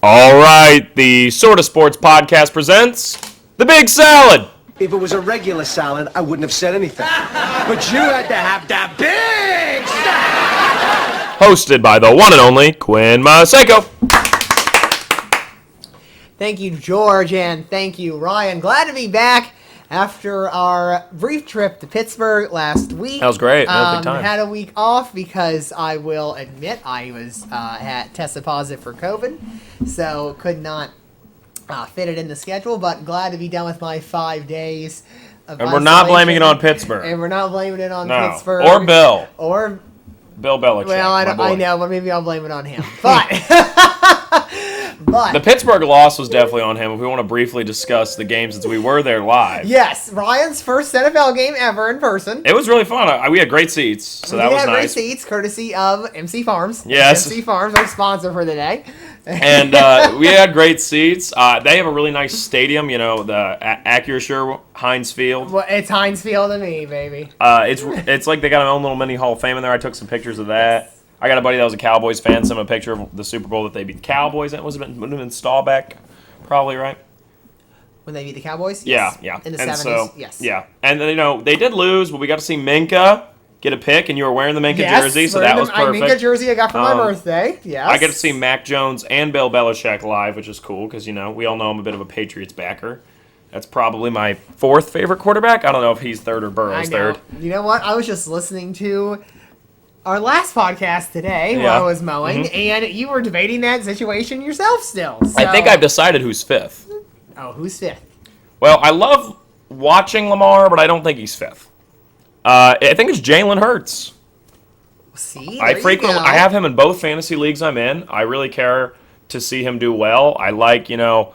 All right, the Sorta Sports Podcast presents The Big Salad. If it was a regular salad, I wouldn't have said anything. But you had to have that big salad! Hosted by the one and only Quinn Maseko. Thank you, George, and thank you, Ryan. Glad to be back after our brief trip to Pittsburgh last week. That was great. That was a big time. Had a week off because I will admit I was had tested positive for COVID, so could not fit it in the schedule. But glad to be done with my 5 days of And we're not blaming it on Pittsburgh. And we're not blaming it on No. Pittsburgh Or Bill. or Bill Belichick. well, I know, but maybe I'll blame it on him. But The Pittsburgh loss was definitely on him. If we want to briefly discuss the game since we were there live. yes, Ryan's first NFL game ever in person. It was really fun. We had great seats, so that was We had great nice. seats, courtesy of MC Farms. Yes. MC Farms, our sponsor for the day. And we had great seats. They have a really nice stadium, you know, the Acrisure Heinz Field. Well, it's Heinz Field to me, baby. It's like they got an own little mini Hall of Fame in there. I took some pictures of that. I got a buddy that was a Cowboys fan, sent him a picture of the Super Bowl that they beat the Cowboys. It would have been Staubach, probably, right? When they beat the Cowboys? Yeah, Yes. yeah. In the And 70s, so, yes. Yeah. And then, you know, they did lose, but we got to see Minka get a pick, and you were wearing the Minka jersey, so that was perfect. Minka jersey I got for my birthday, yes. I get to see Mac Jones and Bill Belichick live, which is cool, because, you know, we all know I'm a bit of a Patriots backer. That's probably my fourth favorite quarterback. I don't know if he's third or Burrow's third. You know what? I was just listening to our last podcast today while I was mowing, and you were debating that situation yourself still. So. I think I've decided who's fifth. Oh, who's fifth? Well, I love watching Lamar, but I don't think he's fifth. I think it's Jalen Hurts. See, I have him in both fantasy leagues I'm in. I really care to see him do well. I like, you know,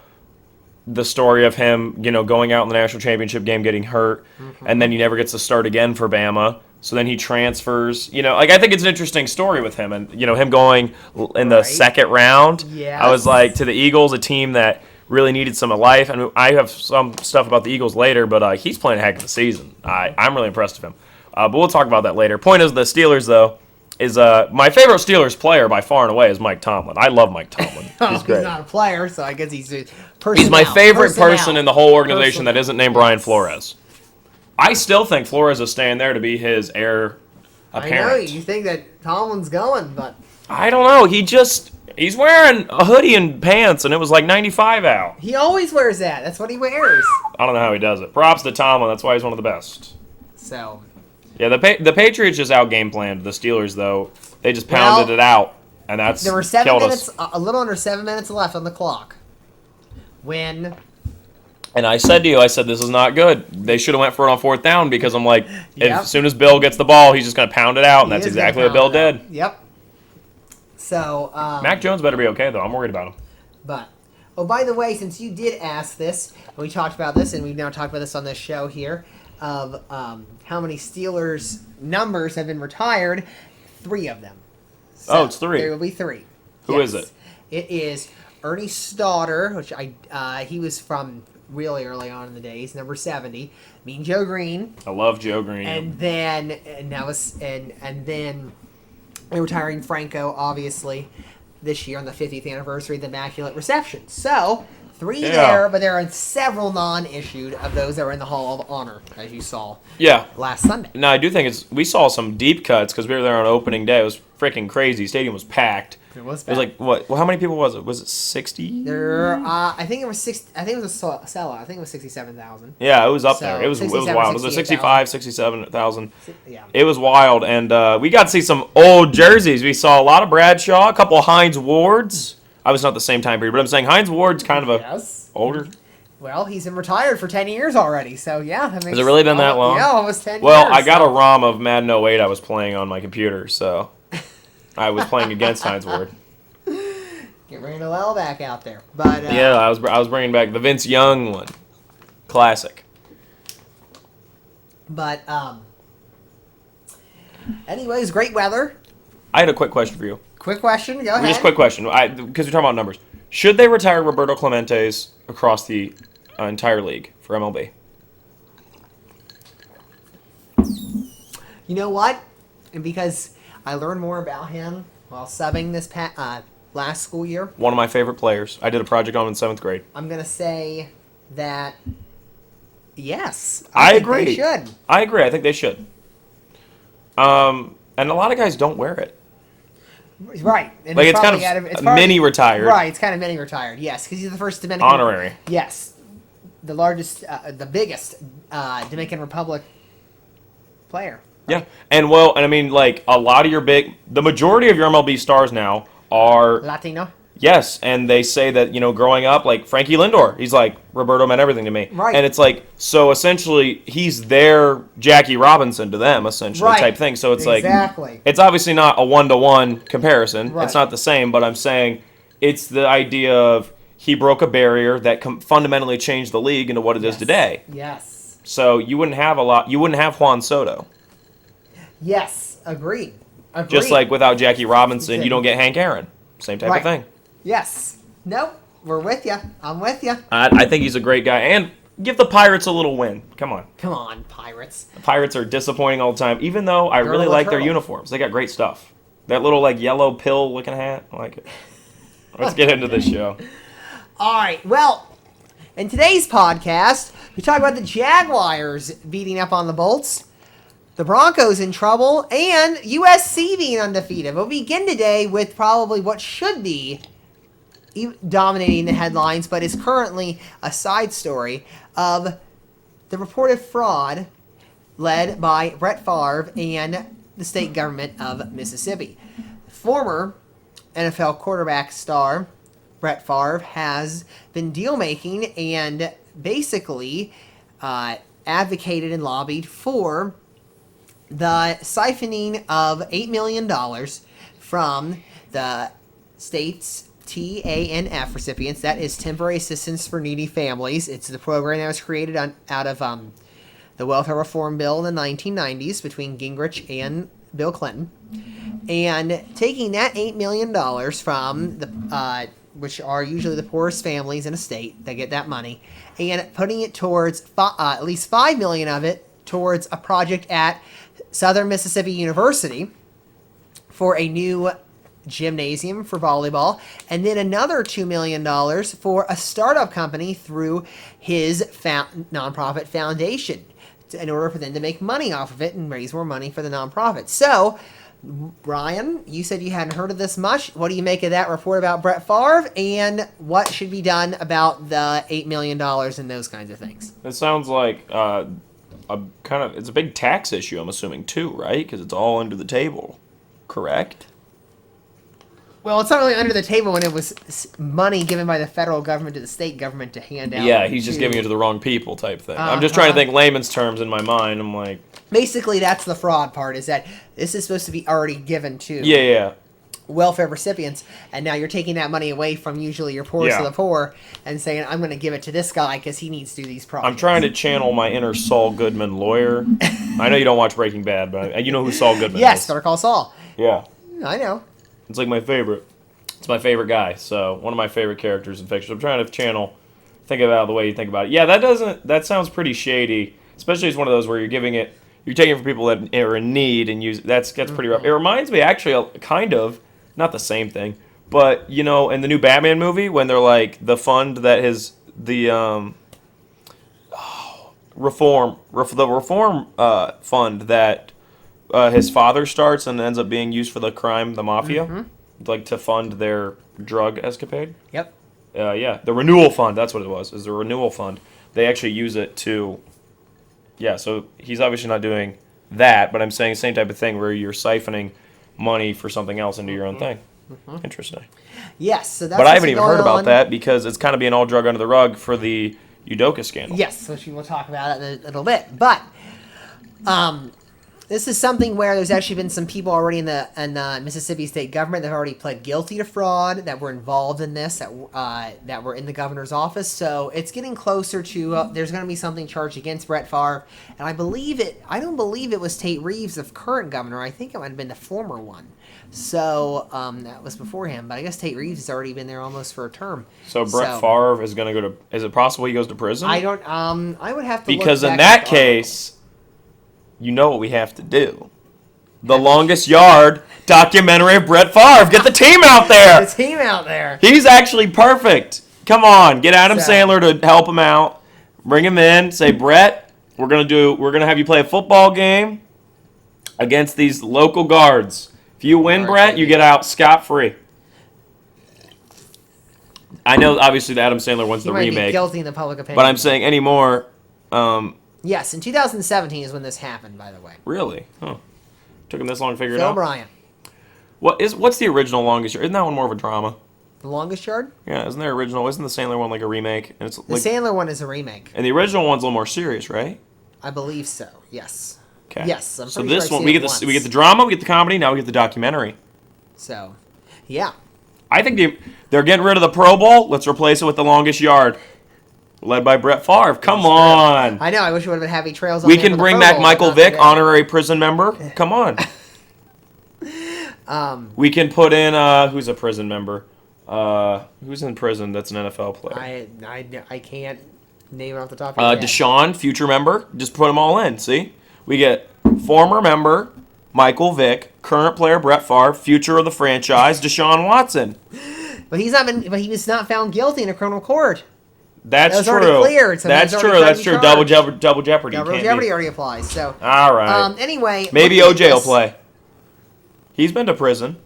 the story of him, you know, going out in the national championship game, getting hurt, and then he never gets to start again for Bama. So then he transfers. You know, like, I think it's an interesting story with him, and, you know, him going in the second round. Yes. I was like, to the Eagles, a team that really needed some life, and I have some stuff about the Eagles later, but he's playing a heck of a season. I'm really impressed with him. But we'll talk about that later. Point is, the Steelers, though, is my favorite Steelers player by far and away is Mike Tomlin. I love Mike Tomlin. He's great. He's not a player, so I guess he's He's my favorite person in the whole organization that isn't named Brian Flores. I still think Flores is staying there to be his heir apparent. I know, you think that Tomlin's going, but I don't know. He's wearing a hoodie and pants, and it was like 95 out. he always wears that. That's what he wears. I don't know how he does it. Props to Tomlin. That's why he's one of the best. So, Yeah, the Patriots just out game planned the Steelers, though. They just pounded it out, and that's there were 7 killed minutes, us. a little under 7 minutes left on the clock. When And I said to you, this is not good. They should have went for it on fourth down, because I'm like, as soon as Bill gets the ball, he's just going to pound it out, and that's exactly what Bill did. Yep. So, Mac Jones better be okay, though. I'm worried about him. But, oh, by the way, since you did ask this, and we talked about this, and we've now talked about this on this show here, of how many Steelers numbers have been retired, 3 of them. So it's 3. There will be 3. Who is it? It is Ernie Stauder, which he was from really early on in the days, number 70. Mean Joe Green. I love Joe Green. And then they're retiring Franco, obviously, this year on the 50th anniversary of the Immaculate Reception. So, 3 there, but there are several non-issued of those that are in the Hall of Honor, as you saw last Sunday. Now, I do think we saw some deep cuts, because we were there on opening day. It was freaking crazy. Stadium was packed. It was packed. It was like, what? Well, how many people was it? Was it 60? I think it was 6. I think it was a sellout. I think it was 67,000. Yeah, it was up there. It was wild. It was 65, 67,000. Yeah. It was wild, and we got to see some old jerseys. We saw a lot of Bradshaw, a couple of Hines Wards. I was not the same time period, but I'm saying Hines Ward's kind of older. Well, he's been retired for 10 years already, so yeah. That makes, Has it really been that long? Yeah, almost 10 years. Well, I got a ROM of Madden 08 I was playing on my computer, so I was playing against Hines Ward. Get Randall L back out there. But yeah, I was bringing back the Vince Young one. Classic. But, anyways, great weather. I had a quick question for you. Quick question, go ahead. Just a quick question, because we're talking about numbers. Should they retire Roberto Clemente's across the entire league for MLB? You know what? And because I learned more about him while subbing last school year. One of my favorite players. I did a project on him in 7th grade. I'm going to say that, yes. I think agree. They should. I agree. I think they should. And a lot of guys don't wear it. Right. And Like, it's kind of mini-retired. Right, it's kind of mini-retired, yes, because he's the first Dominican... Honorary. Yes. The largest, the biggest Dominican Republic player. Yeah. And I mean, like, a lot of the majority of your MLB stars now are... Latino? Yes, and they say that, growing up, like, Frankie Lindor, he's like, Roberto meant everything to me. Right. And it's like, so essentially, he's their Jackie Robinson to them, essentially, type thing. So it's exactly. It's obviously not a one-to-one comparison. Right. It's not the same, but I'm saying it's the idea of he broke a barrier that fundamentally changed the league into what it is today. Yes. So you wouldn't have Juan Soto. Yes, agreed. Just like without Jackie Robinson, you don't get Hank Aaron. Same type of thing. Yes. Nope. We're with you. I'm with you. I think he's a great guy. And give the Pirates a little win. Come on. Come on, Pirates. The Pirates are disappointing all the time, even though I really little like their turtle. uniforms. They got great stuff. That little, like, yellow pill-looking hat. I like it. Let's get into this show. All right. Well, in today's podcast, we talk about the Jaguars beating up on the Bolts, the Broncos in trouble, and USC being undefeated. We'll begin today with probably what should be dominating the headlines, but is currently a side story of the reported fraud led by Brett Favre and the state government of Mississippi. Former NFL quarterback star Brett Favre has been deal-making and basically advocated and lobbied for the siphoning of $8 million from the state's TANF recipients. That is Temporary Assistance for Needy Families. It's the program that was created out of the Welfare Reform Bill in the 1990s between Gingrich and Bill Clinton. And taking that $8 million from the which are usually the poorest families in a state that get that money, and putting it towards at least $5 million of it towards a project at Southern Mississippi University for a new gymnasium for volleyball, and then another $2 million for a startup company through his nonprofit foundation in order for them to make money off of it and raise more money for the nonprofit. So, Ryan, you said you hadn't heard of this much. What do you make of that report about Brett Favre, and what should be done about the $8 million and those kinds of things? It sounds like it's a big tax issue, I'm assuming, too, right? Because it's all under the table, correct? Well, it's not really under the table when it was money given by the federal government to the state government to hand out. Yeah, he's just giving it to the wrong people type thing. I'm just trying to think layman's terms in my mind. I'm like... Basically, that's the fraud part, is that this is supposed to be already given to welfare recipients, and now you're taking that money away from usually your poorest of the poor and saying, I'm going to give it to this guy because he needs to do these projects. I'm trying to channel my inner Saul Goodman lawyer. I know you don't watch Breaking Bad, but you know who Saul Goodman is. Yes, Better Call Saul. Yeah. I know. It's like my favorite. It's my favorite guy. So one of my favorite characters in fiction. I'm trying to think about the way you think about it. Yeah, that sounds pretty shady. Especially as one of those where you're taking it from people that are in need and that's pretty rough. It reminds me actually kind of, not the same thing, but in the new Batman movie when they're like the fund that reform fund that his father starts and ends up being used for the mafia, like to fund their drug escapade. Yep. The renewal fund. That's what it was. Is the renewal fund. They actually use it to. Yeah. So he's obviously not doing that, but I'm saying same type of thing where you're siphoning money for something else into your own thing. Interesting. Yes. So that's. But I haven't even heard about that because it's kind of being all drug under the rug for the Udoka scandal. Yes, which we will talk about in a little bit. But this is something where there's actually been some people already in the Mississippi state government that have already pled guilty to fraud, that were involved in this, that were in the governor's office. So it's getting closer to there's going to be something charged against Brett Favre, and I don't believe it was Tate Reeves, the current governor. I think it might have been the former one. So that was before him, but I guess Tate Reeves has already been there almost for a term. So Brett Favre is going to go to. Is it possible he goes to prison? I don't. I would have to because look in back that case, you know what we have to do. The Longest Yard documentary of Brett Favre. Get the team out there. The team out there. He's actually perfect. Come on, get Adam So- Sandler to help him out. Bring him in. Say, Brett, we're gonna have you play a football game against these local guards. If you win, Brett, you get out scot-free. I know, obviously, the Adam Sandler one's He the might be remake, guilty in the public opinion. but I'm saying anymore. Yes, in 2017 is when this happened, by the way. Really? Huh. Took him this long to figure it Phil out. Bryant. What's the original Longest Yard? Isn't that one more of a drama? The Longest Yard? Yeah, isn't there original? Isn't the Sandler one like a remake? And it's The like, Sandler one is a remake. and the original one's a little more serious, right? I believe so. Yes. Okay. Yes, I'm So pretty this sure I've one, seen we it get the once. drama, we get the comedy, now we get the documentary. So, yeah. I think they're getting rid of the Pro Bowl. Let's replace it with the Longest Yard, led by Brett Favre. Come on. I know. I wish it would have been Happy Trails. On We the can end of the bring Pro back Bowl, Michael but not Vick, today. honorary prison member. Come on. We can put in who's a prison member? Who's in prison? That's an NFL player. I can't name it off the top of my head. Deshaun, future member. Just put them all in. See, we get former member Michael Vick, current player Brett Favre, future of the franchise Deshaun Watson. But he's not been. But he was not found guilty in a criminal court. That's That was true. already cleared, so That's he's true. already That's tried true. to be Double charged. double jeopardy. Double Can't jeopardy be. already applies. So All right. anyway, Maybe looking at OJ will this- play. He's been to prison.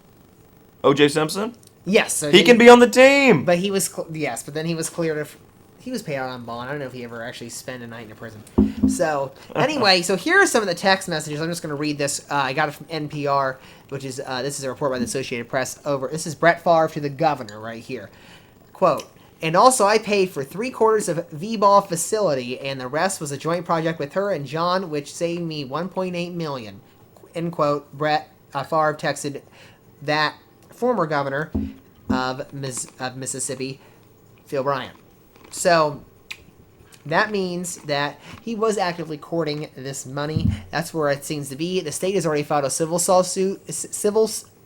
OJ Simpson. Yes, so He can be on the team. But he was yes, but then he was cleared of. He was paid out on bond. I don't know if he ever actually spent a night in a prison. So anyway, so here are some of the text messages. I'm just going to read this. I got it from NPR, which is this is a report by the Associated Press. This is Brett Favre to the governor right here. Quote. And also, I paid for 3/4 of V-ball facility, and the rest was a joint project with her and John, which saved me $1.8 million. End quote. Brett Favre texted that former governor of Mississippi, Phil Bryant. So that means that he was actively courting this money. That's where it seems to be. The state has already filed a civil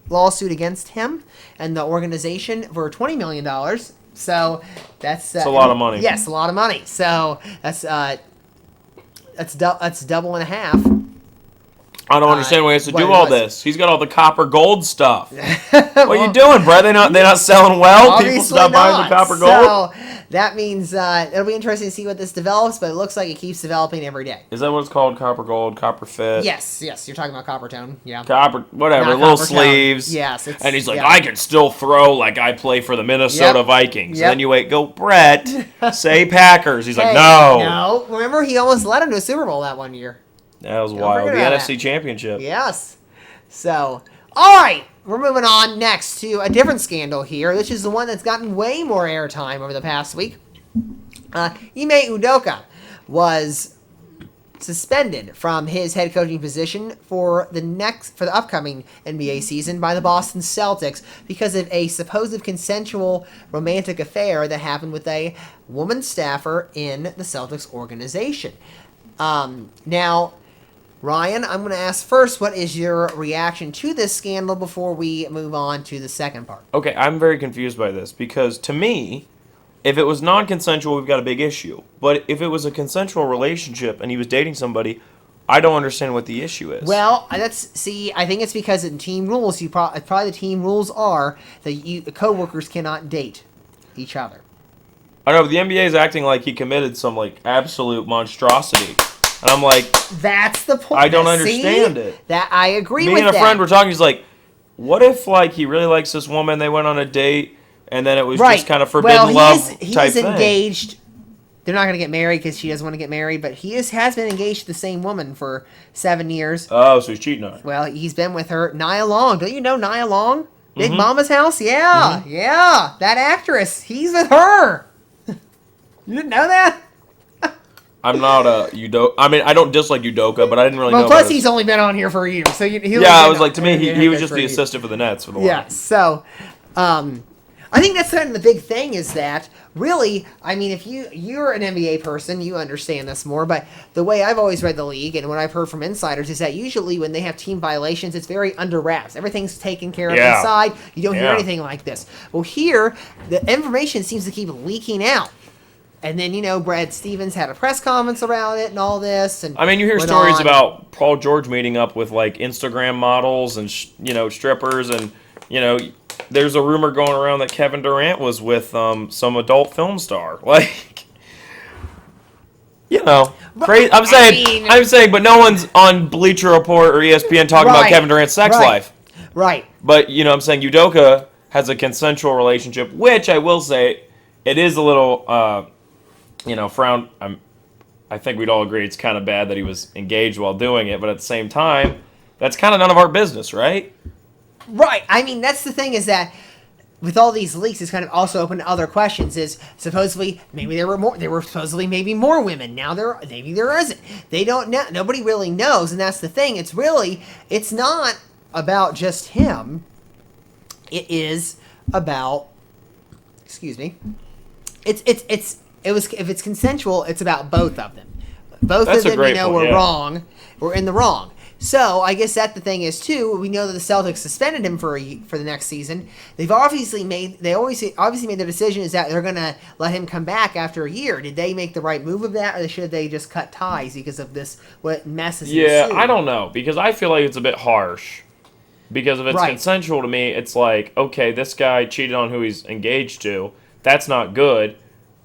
lawsuit against him and the organization for $20 million. So that's a lot of money. Yes, a lot of money. So that's double and a half. I don't understand why he has to what do it all was. this. He's got all the copper gold stuff. What are you doing, Brett? They not selling well. People Obviously stop buying not. the copper gold. So that means it'll be interesting to see what this develops, but it looks like it keeps developing every day. Is that what it's called? Copper gold, copper fit. Yes, you're talking about copper tone. Yeah. Copper, whatever, Not little copper tone. sleeves. Yes, it's- And he's like, yeah. I can still throw like I play for the Minnesota Yep. Vikings. Yep. And then you wait, go, Brett, say Packers. He's like, Hey, no. No. Remember, he almost led him to a Super Bowl that one year. That was Don't wild. The forget about NFC Championship. Yes. So, all right. We're moving on next to a different scandal here. This is the one that's gotten way more airtime over the past week. Ime Udoka was suspended from his head coaching position for the upcoming NBA season by the Boston Celtics because of a supposed consensual romantic affair that happened with a woman staffer in the Celtics organization. Now, Ryan, I'm going to ask first, what is your reaction to this scandal before we move on to the second part? Okay, I'm very confused by this because to me, if it was non-consensual, we've got a big issue. But if it was a consensual relationship and he was dating somebody, I don't understand what the issue is. Well, I think it's because in team rules, probably the team rules are that the co-workers cannot date each other. I know, but the NBA is acting like he committed some like absolute monstrosity. And I'm like, That's the point. I don't See? understand it. That I agree me with and a that. friend were talking, he's like, what if like he really likes this woman, they went on a date, and then it was just kind of forbidden love he type is thing. engaged. They're not going to get married because she doesn't want to get married, but he has been engaged to the same woman for 7 years. Oh, so he's cheating on her. Well, he's been with her. Nia Long. Don't you know Nia Long? Big Mm-hmm. Mama's House? Yeah. Yeah. That actress. He's with her. You didn't know that? I'm not a Udoka. I mean, I don't dislike Udoka, but I didn't really know. Well, plus about he's only been on here for a year. So yeah, I was like, to me, he was just the assistant for the Nets for the Yeah. while. So, I think that's kind of the big thing is that really, I mean, if you're an NBA person, you understand this more. But the way I've always read the league and what I've heard from insiders is that usually when they have team violations, it's very under wraps. Everything's taken care of Yeah. inside. You don't hear Yeah. anything like this. Well, here the information seems to keep leaking out. And then, Brad Stevens had a press conference around it and all this. And I mean, you hear went stories on. about Paul George meeting up with, like, Instagram models and, strippers. And, there's a rumor going around that Kevin Durant was with some adult film star. Like, crazy. I'm saying, but no one's on Bleacher Report or ESPN talking about Kevin Durant's sex life. Right. But, I'm saying Udoka has a consensual relationship, which I will say, it is a little, frowned. I think we'd all agree it's kind of bad that he was engaged while doing it, but at the same time, that's kind of none of our business, right? Right. I mean, that's the thing is that with all these leaks, it's kind of also open to other questions. Is supposedly maybe there were supposedly maybe more women. Now maybe there isn't. They don't know. Nobody really knows, and that's the thing. It's not about just him. It is about. Excuse me. If it's consensual, it's about both of them. Both of them, were wrong. We're in the wrong. So I guess that the thing is too. We know that the Celtics suspended him for the next season. They've obviously made the decision is that they're going to let him come back after a year. Did they make the right move of that, or should they just cut ties because of this what messes? Yeah, ensued? I don't know because I feel like it's a bit harsh. Because if it's consensual to me, it's like, okay, this guy cheated on who he's engaged to. That's not good,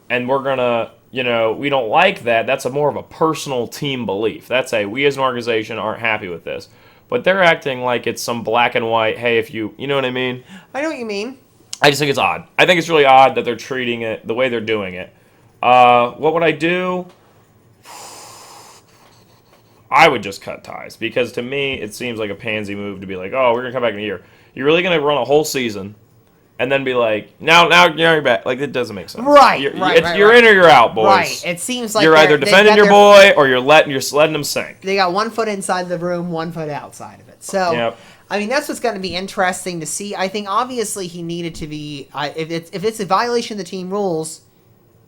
and we're gonna. We don't like that. That's more of a personal team belief. That's we as an organization aren't happy with this. But they're acting like it's some black and white, hey, if you know what I mean? I know what you mean. I just think it's odd. I think it's really odd that they're treating it the way they're doing it. What would I do? I would just cut ties. Because to me, it seems like a pansy move to be like, oh, we're going to come back in a year. You're really going to run a whole season and then be like, now you're back. Like, it doesn't make sense. Right, You're right. in or you're out, boys. Right. It seems like you're either defending your boy or you're letting him sink. They got 1 foot inside the room, 1 foot outside of it. So, yep. I mean, that's what's going to be interesting to see. I think obviously he needed to be. If it's a violation of the team rules,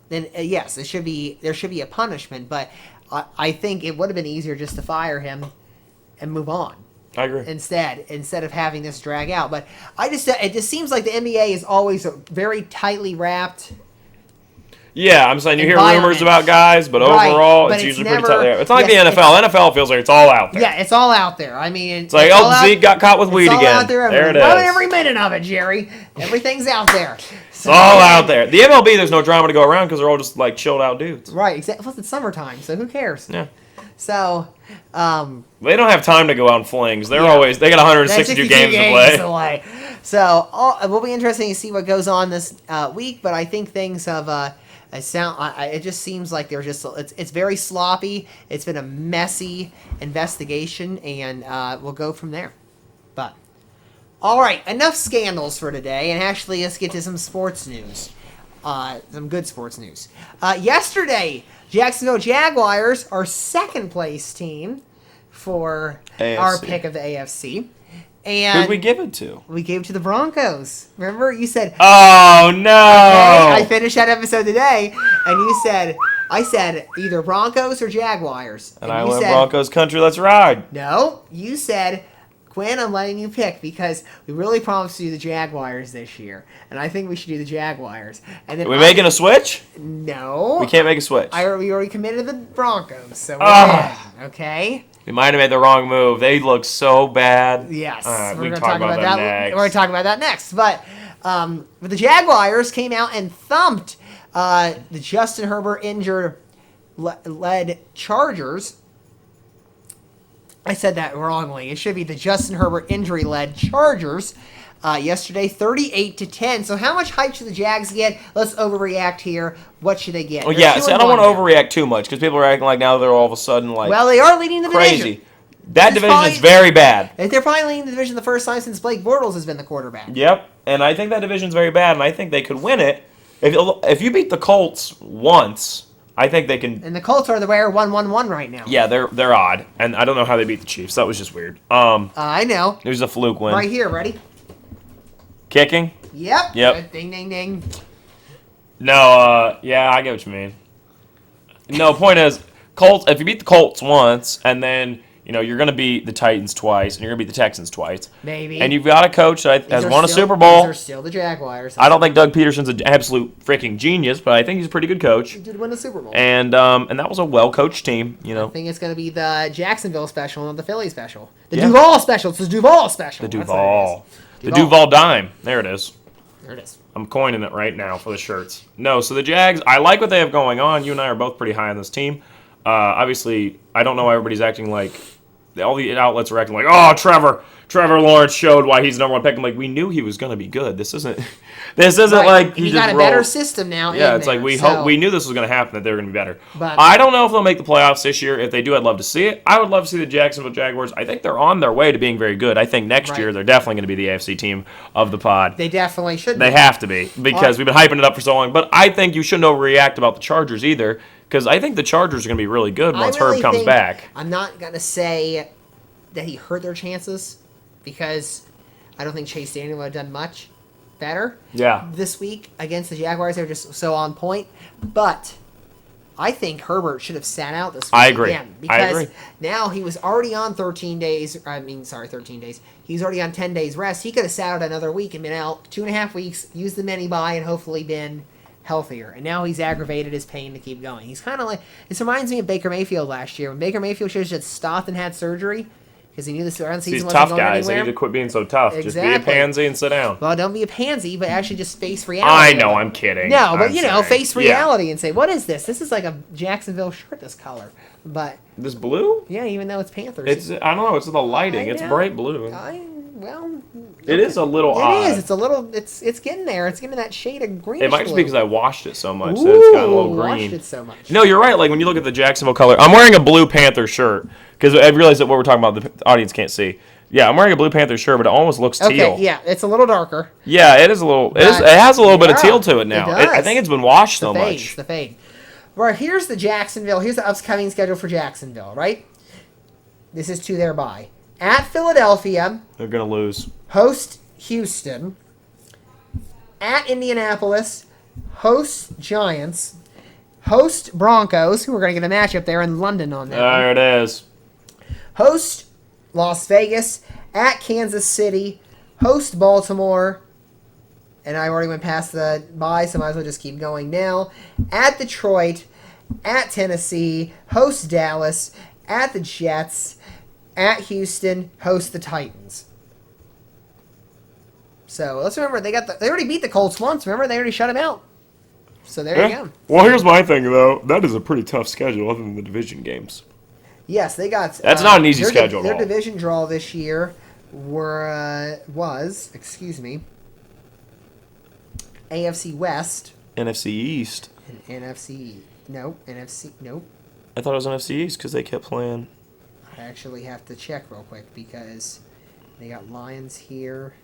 then yes, there should be a punishment. But I think it would have been easier just to fire him and move on. I agree. Instead of having this drag out. But it just seems like the NBA is always very tightly wrapped. Yeah, I'm saying you hear rumors about guys, but overall it's usually pretty tightly wrapped. It's not like the NFL. NFL feels like it's all out there. Yeah, it's all out there. I mean, it's like, Zeke got caught with weed again. It's all out there. There it is. Every minute of it, Jerry. Everything's out there. It's all out there. The MLB, there's no drama to go around because they're all just like chilled out dudes. Right, exactly. Plus, it's summertime, so who cares? Yeah. So, they don't have time to go out and flings. They got 162 games to play. So, it will be interesting to see what goes on this week. But I think things have it just seems like it's very sloppy. It's been a messy investigation, and we'll go from there. But all right, enough scandals for today, and actually let's get to some sports news. Some good sports news. Yesterday, Jacksonville Jaguars, our second place team for AFC. our pick of the AFC. And who'd we give it to? We gave it to the Broncos. Remember? You said, oh, no. Okay, I finished that episode today, and I said either Broncos or Jaguars. And I went Broncos country, let's ride. No, you said, Quinn, I'm letting you pick because we really promised to do the Jaguars this year, and I think we should do the Jaguars. And then Are we making a switch? No. We can't make a switch. We already committed to the Broncos, so we're in, okay? We might have made the wrong move. They look so bad. Yes. We're going to talk about that next. We're going to talk about that next. But the Jaguars came out and thumped the Justin Herbert injured-led Chargers. I said that wrongly. It should be the Justin Herbert injury-led Chargers yesterday, 38-10. So how much hype should the Jags get? Let's overreact here. What should they get? Oh, yeah, I don't want to overreact too much because people are acting like now they're all of a sudden like well, they are leading the crazy. division. That division is very bad. They're probably leading the division the first time since Blake Bortles has been the quarterback. Yep, and I think that division's very bad, and I think they could win it. If you beat the Colts once, I think they can. And the Colts are the rare 1-1-1 right now. Yeah, they're odd, and I don't know how they beat the Chiefs. That was just weird. I know. It was a fluke win. Right here, ready? Kicking? Yep. Ding, ding, ding. No, yeah, I get what you mean. No, point is, Colts. If you beat the Colts once, and then You know, you're going to beat the Titans twice, and you're going to beat the Texans twice. Maybe. And you've got a coach that has won a Super These Bowl. are still the Jaguars. I don't think Doug Peterson's an absolute freaking genius, but I think he's a pretty good coach. He did win a Super Bowl. And that was a well-coached team, you know. I think it's going to be the Jacksonville special, not the Philly special. The Duval special. It's the Duval special. The Duval. The Duval dime. There it is. There it is. I'm coining it right now for the shirts. No, so the Jags, I like what they have going on. You and I are both pretty high on this team. Obviously, I don't know why everybody's acting like, all the outlets are acting like, oh, Trevor Lawrence showed why he's the number one pick. I'm like, we knew he was going to be good. This isn't right. like he just got a rolled. better system now. Yeah, it's like we knew this was going to happen, that they were going to be better. But I don't know if they'll make the playoffs this year. If they do, I'd love to see it. I would love to see the Jacksonville Jaguars. I think they're on their way to being very good. I think next year they're definitely going to be the AFC team of the pod. They definitely should be. They have to be, because we've been hyping it up for so long. But I think you shouldn't overreact about the Chargers either, because I think the Chargers are going to be really good once Herb comes back. I'm not going to say that he hurt their chances, because I don't think Chase Daniel would have done much better this week against the Jaguars. They're just so on point. But I think Herbert should have sat out this week. I agree. Again, because now he was already on 13 days. 13 days. He's already on 10 days rest. He could have sat out another week and been out 2.5 weeks, used the mini bye, and hopefully been healthier. And now he's aggravated his pain to keep going. He's kind of like, this reminds me of Baker Mayfield last year. When Baker Mayfield should have just stopped and had surgery, because he knew the season These wasn't tough going guys, anywhere. they need to quit being so tough. Exactly. Just be a pansy and sit down. Well, don't be a pansy, but actually just face reality. I know, I'm kidding. No, but I'm face reality and say, what is this? This is like a Jacksonville shirt, this color. But this blue? yeah, even though it's Panthers. It's, I don't know, it's the lighting. It's bright blue. It is a little odd. It is. It's a little. It's getting there. It's getting that shade of green. It might just be because I washed it so much that it's gotten a little green. Washed it so much. No, you're right. Like when you look at the Jacksonville color, I'm wearing a Blue Panther shirt because I realize that what we're talking about the audience can't see. Yeah, I'm wearing a Blue Panther shirt, but it almost looks teal. Okay, yeah, it's a little darker. Yeah, it is a little. It has a little bit of teal to it now. It does. I think it's been washed so much. It's the fade. Right, here's the Jacksonville. Here's the upcoming schedule for Jacksonville. Right, this is to their bye. At Philadelphia, They're gonna lose. Host Houston. At Indianapolis, host Giants. Host Broncos, who are going to get a matchup there in London on that. There it is. Host Las Vegas. At Kansas City. Host Baltimore. And I already went past the bye, so might as well just keep going now. At Detroit. At Tennessee. Host Dallas. At the Jets. At Houston. Host the Titans. So let's remember they already beat the Colts once. Remember, they already shut them out. So there you go. Well, here's my thing though. That is a pretty tough schedule, other than the division games. Yes, they got. That's not an easy schedule at Their all. division draw this year was AFC West NFC East. and NFC. Nope. I thought it was NFC East because they kept playing. I actually have to check real quick because they got Lions here.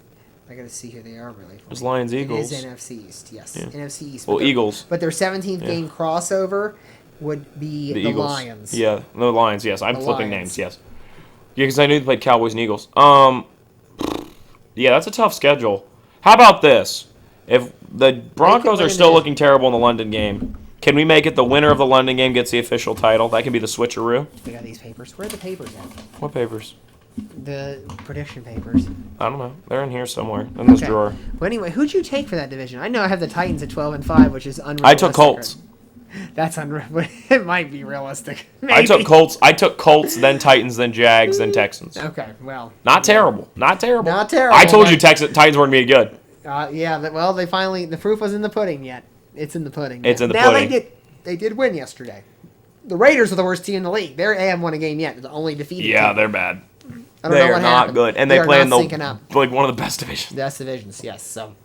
I got to see who they are really. It was Lions Eagles. It is NFC East, yes. Yeah. NFC East. Well, Eagles. But their 17th game crossover would be the Eagles. Lions. Yeah, the Lions, yes. I'm flipping Lions. names, yes. Yeah, because I knew they played Cowboys and Eagles. Yeah, that's a tough schedule. How about this? If the Broncos are still looking terrible in the London game, can we make it the winner of the London game gets the official title? That can be the switcheroo. We got these papers. Where are the papers at? What papers? The prediction papers. I don't know. They're in here somewhere, in this drawer. Well, anyway, who'd you take for that division? I know I have the Titans at 12-5, which is unrealistic. I took Colts. That's unreal. It might be realistic. Maybe. I took Colts. I took Colts, then Titans, then Jags, then Texans. Okay, well. Not terrible. Not terrible. Not terrible. I told you Titans weren't being good. Yeah, well, they finally, the proof was in the pudding yet. It's in the pudding. It's in the now pudding. They did win yesterday. The Raiders are the worst team in the league. They haven't won a game yet. They're the only defeated team. They're bad. I don't know They what are not happened. good. And They they are play in not the syncing up. like one of the best divisions. Best divisions, yes. So,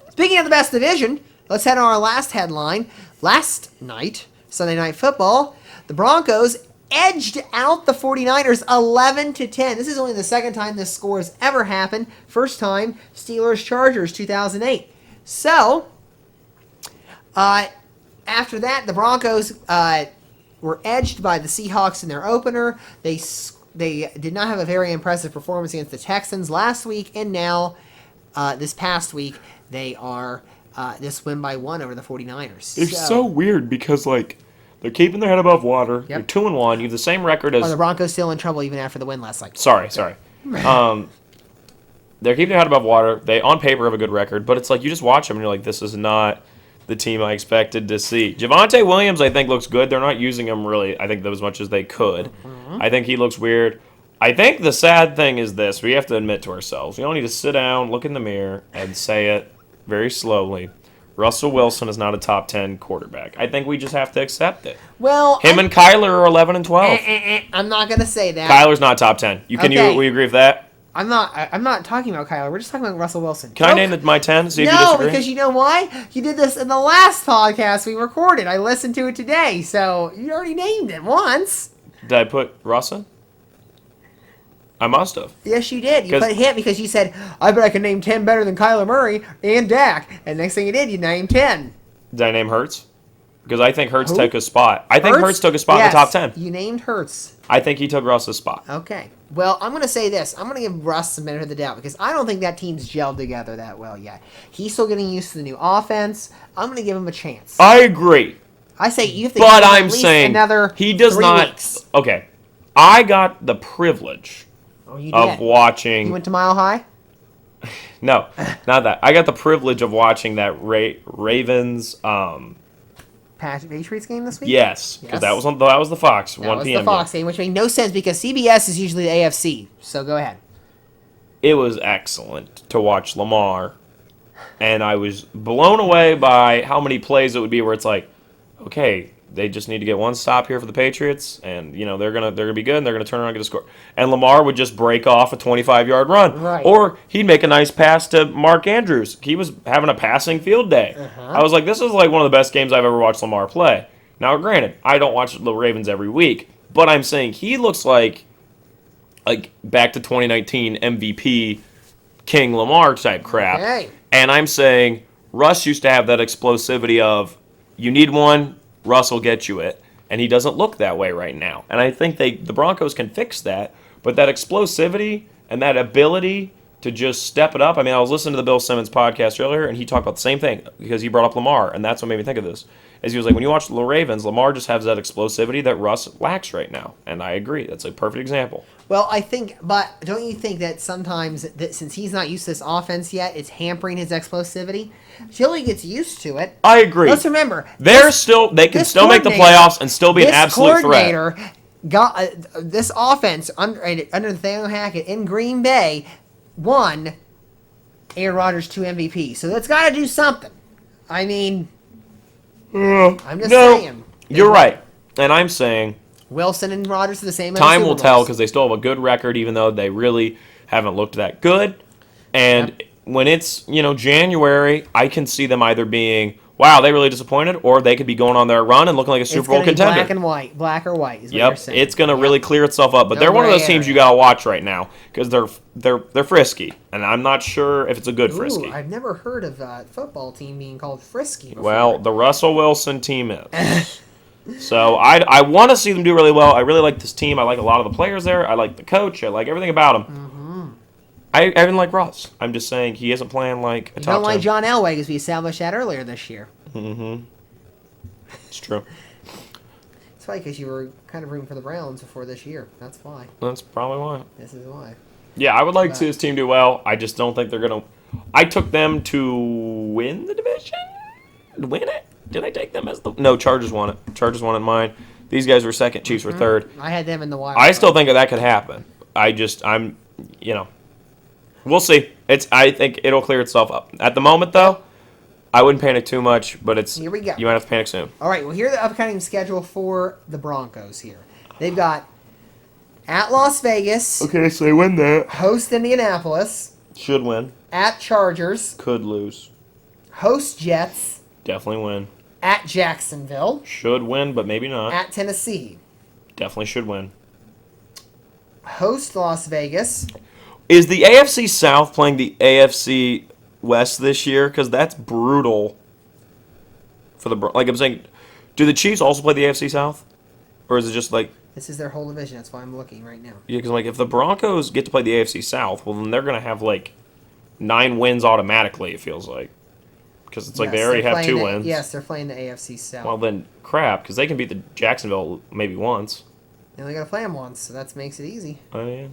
speaking of the best division, let's head on our last headline. Last night, Sunday Night Football, the Broncos edged out the 49ers 11-10. This is only the second time this score has ever happened. First time, Steelers-Chargers 2008. So, after that, the Broncos were edged by the Seahawks in their opener. They did not have a very impressive performance against the Texans last week, and now this past week they are this win by 1 over the 49ers. It's so weird because like They're keeping their head above water. Yep. They're 2-1. You have the same record as. Are the Broncos still in trouble even after the win last night? Sorry. They're keeping their head above water. They, on paper, have a good record, but it's like you just watch them and you're like, this is not the team I expected to see. Javonte Williams, I think, looks good. They're not using him really, I think, as much as they could. I think he looks weird. I think the sad thing is this. We have to admit to ourselves. We all need to sit down, look in the mirror, and say it very slowly. Russell Wilson is not a top 10 quarterback. I think we just have to accept it. Well, Him and Kyler are 11 and 12. I'm not going to say that. Kyler's not top 10. We agree with that? I'm not talking about Kyler. We're just talking about Russell Wilson. Can I name my 10? See if you No, disagree? because you know why? You did this in the last podcast we recorded. I listened to it today, so you already named it once. Did I put Russell? I must have. Yes, you did. You put him because you said, I bet I can name 10 better than Kyler Murray and Dak. And next thing you did, you named 10. Did I name Hurts? Because I think Hurts took a spot. I think Hurts took a spot yes, in the top 10. You named Hurts. I think he took Russ's spot. Okay. Well, I'm going to say this. I'm going to give Russ the benefit of the doubt because I don't think that team's gelled together that well yet. He's still getting used to the new offense. I'm going to give him a chance. I agree. I say you have to but give him I'm at least saying another he does 3 not. weeks. Okay. I got the privilege You of did. watching. You went to Mile High? No, not that. I got the privilege of watching that Ravens. Patriots game this week? Yes, because that was the Fox That 1 was p.m. the Fox game, which made no sense because CBS is usually the AFC. So go ahead. It was excellent to watch Lamar, and I was blown away by how many plays it would be where it's like, okay, they just need to get one stop here for the Patriots, and they're gonna be good, and they're gonna turn around and get a score. And Lamar would just break off a 25-yard run, right. Or he'd make a nice pass to Mark Andrews. He was having a passing field day. I was like, this is like one of the best games I've ever watched Lamar play. Now, granted, I don't watch the Ravens every week, but I'm saying he looks like back to 2019 MVP King Lamar type crap. Okay. And I'm saying Russ used to have that explosivity of you need one. Russ will get you it, and he doesn't look that way right now. And I think the Broncos can fix that, but that explosivity and that ability to just step it up. I mean, I was listening to the Bill Simmons podcast earlier, and he talked about the same thing because he brought up Lamar, and that's what made me think of this. As he was like, when you watch the Ravens, Lamar just has that explosivity that Russ lacks right now, and I agree. That's a perfect example. Well, but don't you think that sometimes, since he's not used to this offense yet, it's hampering his explosivity? Until he gets used to it. I agree. Let's remember, they can still make the playoffs and still be an absolute threat. Got this offense under Nathaniel Hackett in Green Bay won Aaron Rodgers 2 MVP. So that's got to do something. I mean, I'm just saying. You're right, and I'm saying Wilson and Rodgers are the same. Time will tell because they still have a good record, even though they really haven't looked that good. And when it's January, I can see them either being they really disappointed, or they could be going on their run and looking like a Super Bowl contender. Black or white is what you're saying. It's going to really clear itself up. But they're one of those teams you got to watch right now because they're frisky, and I'm not sure if it's a good frisky. I've never heard of a football team being called frisky before. Well, the Russell Wilson team is. So I want to see them do really well. I really like this team. I like a lot of the players there. I like the coach. I like everything about him. Mm-hmm. I even like Russ. I'm just saying he isn't playing like a top 10. You don't like John Elway because we established that earlier this year. Mm-hmm. It's true. It's funny because you were kind of rooting for the Browns before this year. That's why. That's probably why. This is why. Yeah, I would like to see this team do well. I just don't think they're going to... I took them to win the division? Win it? Did I take them as the... No, Chargers won it. Chargers won it mine. These guys were second. Chiefs were third. I had them in the wild. I still think that could happen. We'll see. I think it'll clear itself up. At the moment, though, I wouldn't panic too much, but Here we go. You might have to panic soon. All right, well, here's the upcoming schedule for the Broncos here. They've got at Las Vegas. Okay, so they win that. Host Indianapolis. Should win. At Chargers. Could lose. Host Jets. Definitely win. At Jacksonville. Should win, but maybe not. At Tennessee. Definitely should win. Host Las Vegas. Is the AFC South playing the AFC West this year? Because that's brutal. I'm saying, do the Chiefs also play the AFC South? Or is it just like... This is their whole division. That's why I'm looking right now. Yeah, because if the Broncos get to play the AFC South, well, then they're going to have 9 wins automatically, it feels like. Because it's like they already have 2 wins. Yes, they're playing the AFC South. Well, then, crap, because they can beat the Jacksonville maybe once. They only got to play them once, so that makes it easy. Oh, yeah.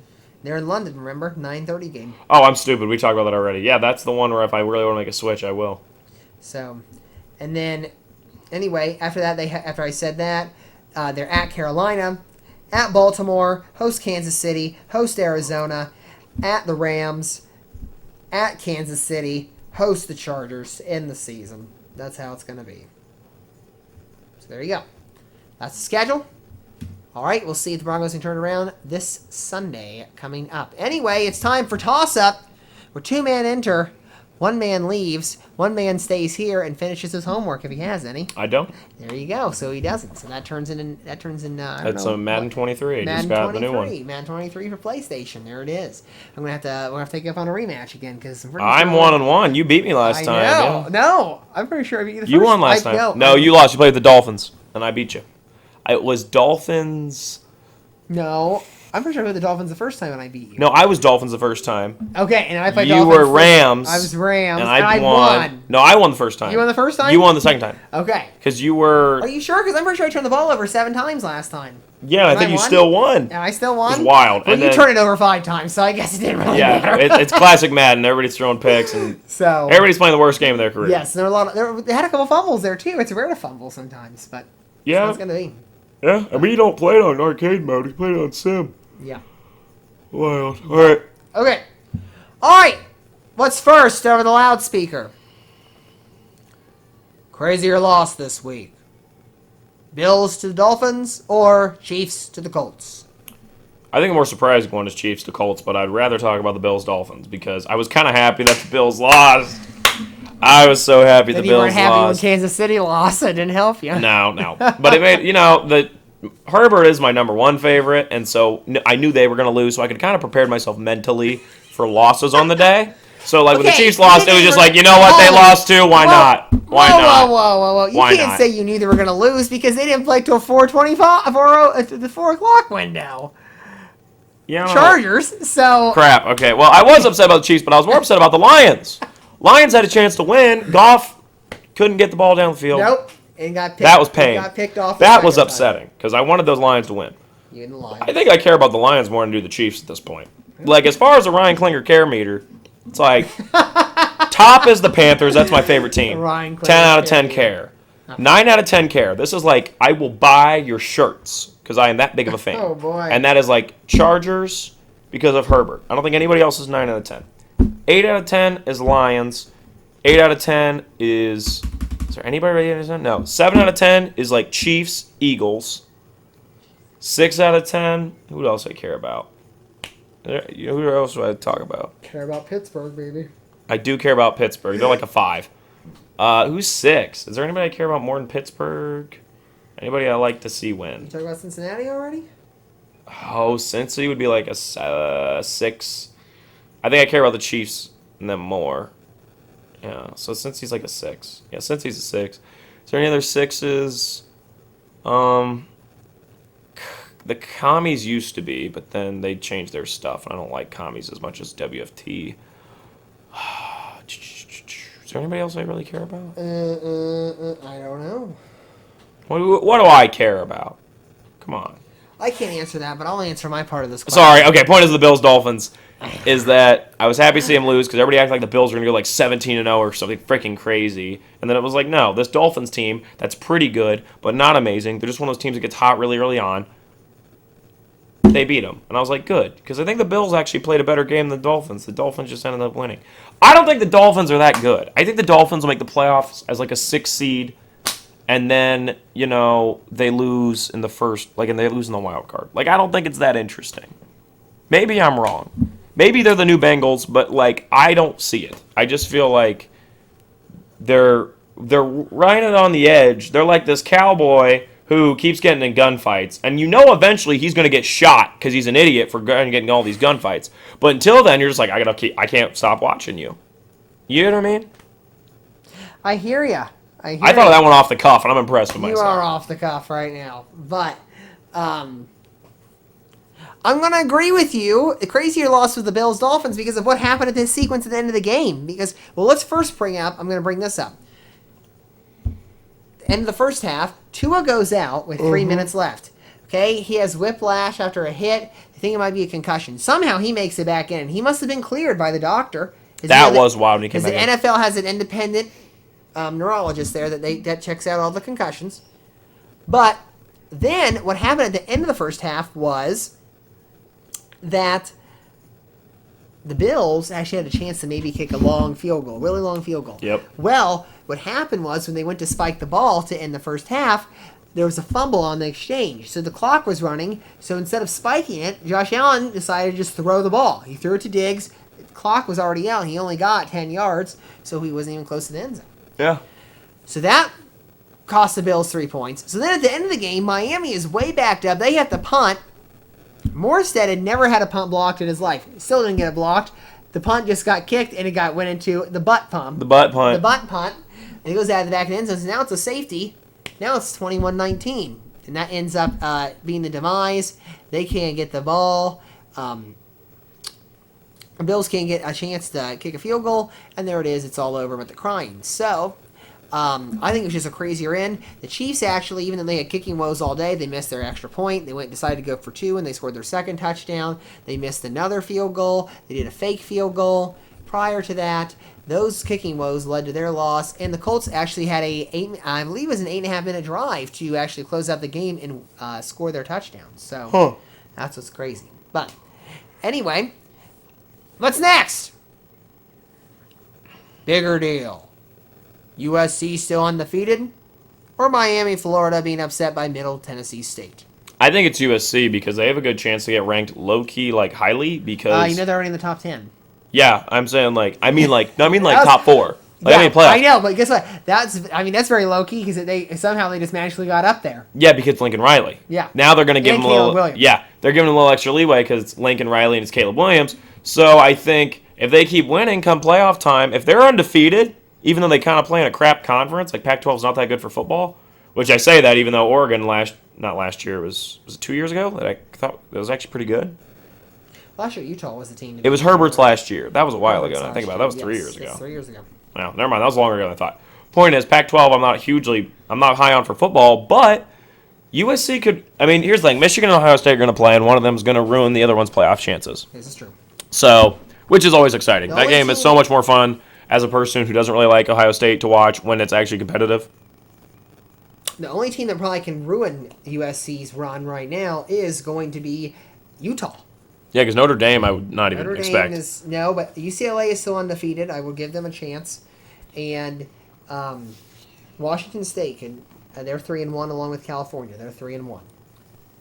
They're in London, remember? 9:30 game. Oh, I'm stupid. We talked about that already. Yeah, that's the one where if I really want to make a switch, I will. So, and then, anyway, after that, after I said that, they're at Carolina, at Baltimore, host Kansas City, host Arizona, at the Rams, at Kansas City, host the Chargers in the season. That's how it's going to be. So there you go. That's the schedule. All right, we'll see if the Broncos can turn it around this Sunday coming up. Anyway, it's time for toss-up, where 2-man enter, 1 man leaves, 1 man stays here and finishes his homework if he has any. I don't. There you go. So he doesn't. So that turns in. I don't That's know, a Madden 23. I Madden just got 23. the new one. Madden 23 for PlayStation. There it is. We're gonna have to take you up on a rematch again because I'm 1-1. You beat me last time. know. Yeah. No, I'm pretty sure I beat you the You first won last time. No, I- you lost. You played the Dolphins, and I beat you. It was Dolphins. No, I'm pretty sure I played the Dolphins the first time and I beat you. No, I was Dolphins the first time. Okay, and I played You Dolphins. were Rams. I was Rams, And and I I won. won. No, I won the first time. You won the first time? You won the second time. Okay. Because you were. Are you sure? Because I'm pretty sure I turned the ball over 7 times last time. Yeah, I And think I you won? still won. And I still won? It was wild. Well, And you then- turned it over 5 times, so I guess it didn't really Yeah, matter. it's classic Madden. Everybody's throwing picks, and So everybody's playing the worst game of their career. yes, there were a lot. They had a couple fumbles there too. It's rare to fumble sometimes, but Yeah. that's gonna be. Yeah, I mean, you don't play it on arcade mode. You play it on sim. Yeah. Wild. All right. Okay. All right. What's first over the loudspeaker? Crazy or loss this week? Bills to the Dolphins or Chiefs to the Colts? I think a more surprising one is Chiefs to Colts, but I'd rather talk about the Bills-Dolphins because I was kind of happy that the Bills lost. I was so happy the Maybe you Bills weren't happy lost. when Kansas City lost. It didn't help you. No. But it made, Herbert is my number 1 favorite, and so I knew they were going to lose, so I could kind of prepare myself mentally for losses on the day. So, like, when the Okay, Chiefs lost, it was just like, you know what, they lost too, why not? Why not? Whoa. You Why can't not? say you knew they were going to lose because they didn't play till 4:25, the 4 o'clock window. You know, Chargers, so... crap. Okay, well, I was upset about the Chiefs, but I was more upset about the Lions. Lions had a chance to win. Goff couldn't get the ball down the field. Nope. And got picked, That was pain. Got picked off. That was upsetting because I wanted those Lions to win. You and the Lions. I think I care about the Lions more than do the Chiefs at this point. Like, as far as the Ryan Klinger care meter, it's like top is the Panthers. That's my favorite team. Ryan Klinger 10 out of 10 care care. 9 out of 10 care. This is like I will buy your shirts because I am that big of a fan. Oh, boy. And that is like Chargers because of Herbert. I don't think anybody else is 9 out of 10. 8 out of 10 is Lions. 8 out of 10 is there anybody ready to 10? No. 7 out of 10 is like Chiefs, Eagles. 6 out of 10. Who else I care about? Who else do I talk about? Care about Pittsburgh, baby. I do care about Pittsburgh. They're like a 5. Who's 6? Is there anybody I care about more than Pittsburgh? Anybody I like to see win? You talk about Cincinnati already? Oh, Cincy would be like a 6. I think I care about the Chiefs and them more. Yeah, so Cincy's like a 6. Yeah, Cincy's a 6. Is there any other 6s? The commies used to be, but then they changed their stuff, and I don't like commies as much as WFT. Is there anybody else I really care about? I don't know. What do I care about? Come on. I can't answer that, but I'll answer my part of this question. Sorry. Okay. Point is the Bills Dolphins is that I was happy to see them lose because everybody acted like the Bills were going to go like 17-0 or something freaking crazy, and then it was like, no, this Dolphins team that's pretty good but not amazing. They're just one of those teams that gets hot really early on. They beat them, and I was like, good, because I think the Bills actually played a better game than the Dolphins. The Dolphins just ended up winning. I don't think the Dolphins are that good. I think the Dolphins will make the playoffs as like a 6 seed. And then, they lose in the first, and they lose in the wild card. Like, I don't think it's that interesting. Maybe I'm wrong. Maybe they're the new Bengals, but, I don't see it. I just feel like they're riding on the edge. They're like this cowboy who keeps getting in gunfights. And eventually he's going to get shot because he's an idiot for getting all these gunfights. But until then, you're just like, I can't stop watching you. You know what I mean? I hear ya. I thought of that one off the cuff, and I'm impressed with myself. You are off the cuff right now. But, I'm going to agree with you. The crazier loss was the Bills-Dolphins because of what happened at this sequence at the end of the game. Because, let's first I'm going to bring this up. end of the first half, Tua goes out with 3 minutes left. Okay, he has whiplash after a hit. I think it might be a concussion. Somehow he makes it back in. He must have been cleared by the doctor. That was wild when he came Because back the NFL has an independent neurologist there that checks out all the concussions. But then what happened at the end of the first half was that the Bills actually had a chance to maybe kick a long field goal, really long field goal. Yep. Well, what happened was when they went to spike the ball to end the first half, there was a fumble on the exchange. So the clock was running. So instead of spiking it, Josh Allen decided to just throw the ball. He threw it to Diggs. The clock was already out. He only got 10 yards, so he wasn't even close to the end zone. Yeah. So that cost the Bills 3 points. So then at the end of the game, Miami is way backed up. They have to punt. Morstead had never had a punt blocked in his life. Still didn't get it blocked. The punt just got kicked, and it went into the butt pump. The butt punt. The butt punt. And it goes out of the back of the end zone. So now it's a safety. Now it's 21-19. And that ends up being the demise. They can't get the ball. The Bills can't get a chance to kick a field goal. And there it is. It's all over with the crying. So I think it was just a crazier end. The Chiefs actually, even though they had kicking woes all day, they missed their extra point. They decided to go for 2, and they scored their second touchdown. They missed another field goal. They did a fake field goal. Prior to that, those kicking woes led to their loss, and the Colts actually had I believe it was an 8.5-minute drive to actually close out the game and score their touchdown. So that's what's crazy. But anyway, what's next? Bigger deal. USC still undefeated, or Miami, Florida being upset by Middle Tennessee State? I think it's USC because they have a good chance to get ranked low-key, like highly, because... they're already in the top 10. Yeah, I'm saying top 4. Like, yeah, playoffs. I know, but guess what? That's very low-key because they just magically got up there. Yeah, because Lincoln Riley. Yeah. Now they're going to give And him a little... Williams. Yeah, they're giving him a little extra leeway because it's Lincoln Riley and it's Caleb Williams. So I think if they keep winning come playoff time, if they're undefeated... Even though they kind of play in a crap conference, like Pac-12 is not that good for football, which I say that even though Oregon not last year, was it 2 years ago that I thought that was actually pretty good? Last year Utah was the team. It was Herbert's last year. That was a while ago. I think about it. That was 3 Yes, years ago. 3 years ago. Well, never mind. That was longer ago than I thought. Point is, Pac-12 I'm not high on for football, but USC could. I mean, here's the thing: Michigan and Ohio State are going to play, and one of them is going to ruin the other one's playoff chances. This is true. So, which is always exciting. The That only game is team- so much more fun as a person who doesn't really like Ohio State to watch when it's actually competitive. The only team that probably can ruin USC's run right now is going to be Utah. Yeah, because Notre Dame I would not even Notre expect. Dame is but UCLA is still undefeated. I will give them a chance, and Washington State they're 3-1 along with California. They're 3-1.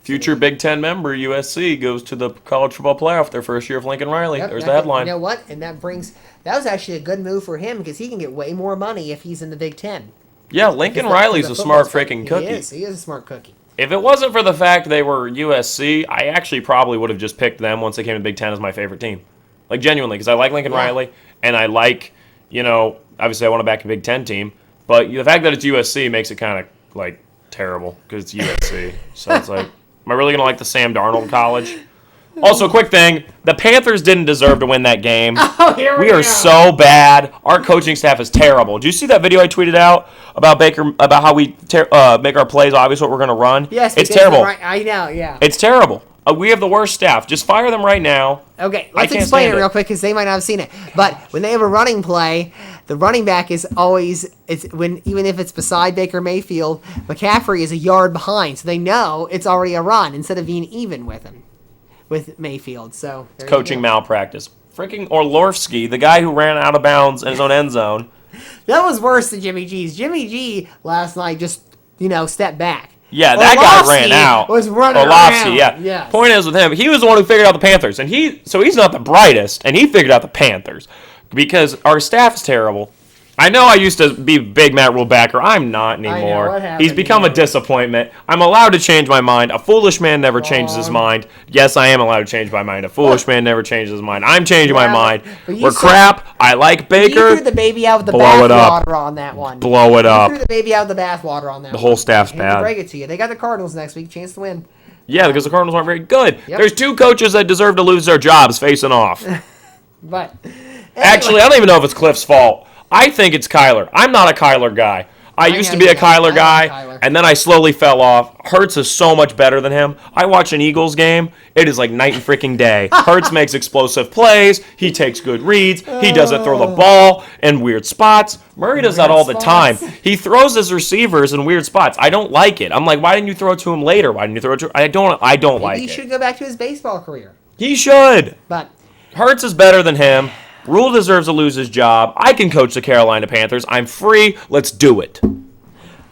Future Big Ten member USC goes to the college football playoff their first year of Lincoln Riley. Yep, There's the headline. You know what? And that was actually a good move for him because he can get way more money if he's in the Big Ten. Yeah, Lincoln Riley's a smart freaking cookie. He is a smart cookie. If it wasn't for the fact they were USC, I actually probably would have just picked them once they came to Big Ten as my favorite team. Like, genuinely, because I like Lincoln Riley, and I like, obviously I want to back a Big Ten team, but the fact that it's USC makes it kind of, like, terrible because it's USC. So it's like, am I really going to like the Sam Darnold college? Also, quick thing, the Panthers didn't deserve to win that game. Oh, here We are so bad. Our coaching staff is terrible. Did you see that video I tweeted out about Baker, about how we make our plays obvious what we're going to run? Yes, it's terrible. I know, yeah. It's terrible. We have the worst staff. Just fire them right now. Okay, I let's can't explain it stand real quick because they might not have seen it. But when they have a running play, the running back is always even if it's beside Baker Mayfield, McCaffrey is a yard behind, so they know it's already a run instead of being even with him, with Mayfield. So It's coaching malpractice. Freaking Orlovsky, the guy who ran out of bounds in his own end zone. That was worse than Jimmy G's. Jimmy G last night just stepped back. Yeah, that guy ran Orlovsky out. Was running Orlovsky, around. yeah. Yes. Point is with him, he was the one who figured out the Panthers, and he's not the brightest, and he figured out the Panthers because our staff is terrible. I know I used to be big Matt Rule backer. I'm not anymore. What happened He's become a disappointment. I'm allowed to change my mind. A foolish man never changes his mind. Yes, I am allowed to change my mind. A foolish man never changes his mind. I'm changing my mind. We're crap. I like Baker. You threw the baby out with the Blow it up. bathwater on that one. Blow it up. You threw the baby out with the bathwater on that The whole staff's I hate to bad. break it to you. They got the Cardinals next week. Chance to win. Yeah, because the Cardinals aren't very good. Yep. There's two coaches that deserve to lose their jobs facing off. But Actually, I don't even know if it's Cliff's fault. I think it's Kyler. I'm not a Kyler guy. I used to be a Kyler guy, Kyler. and then I slowly fell off. Hurts is so much better than him. I watch an Eagles game. It is like night and freaking day. Hurts makes explosive plays. He takes good reads. He doesn't throw the ball in weird spots. Murray does that all the time. He throws his receivers in weird spots. I don't like it. I'm like, why didn't you throw it to him later? Why didn't you throw it to him? I don't like it. He should go back to his baseball career. He should. But Hurts is better than him. Rule deserves to lose his job. I can coach the Carolina Panthers. I'm free. Let's do it.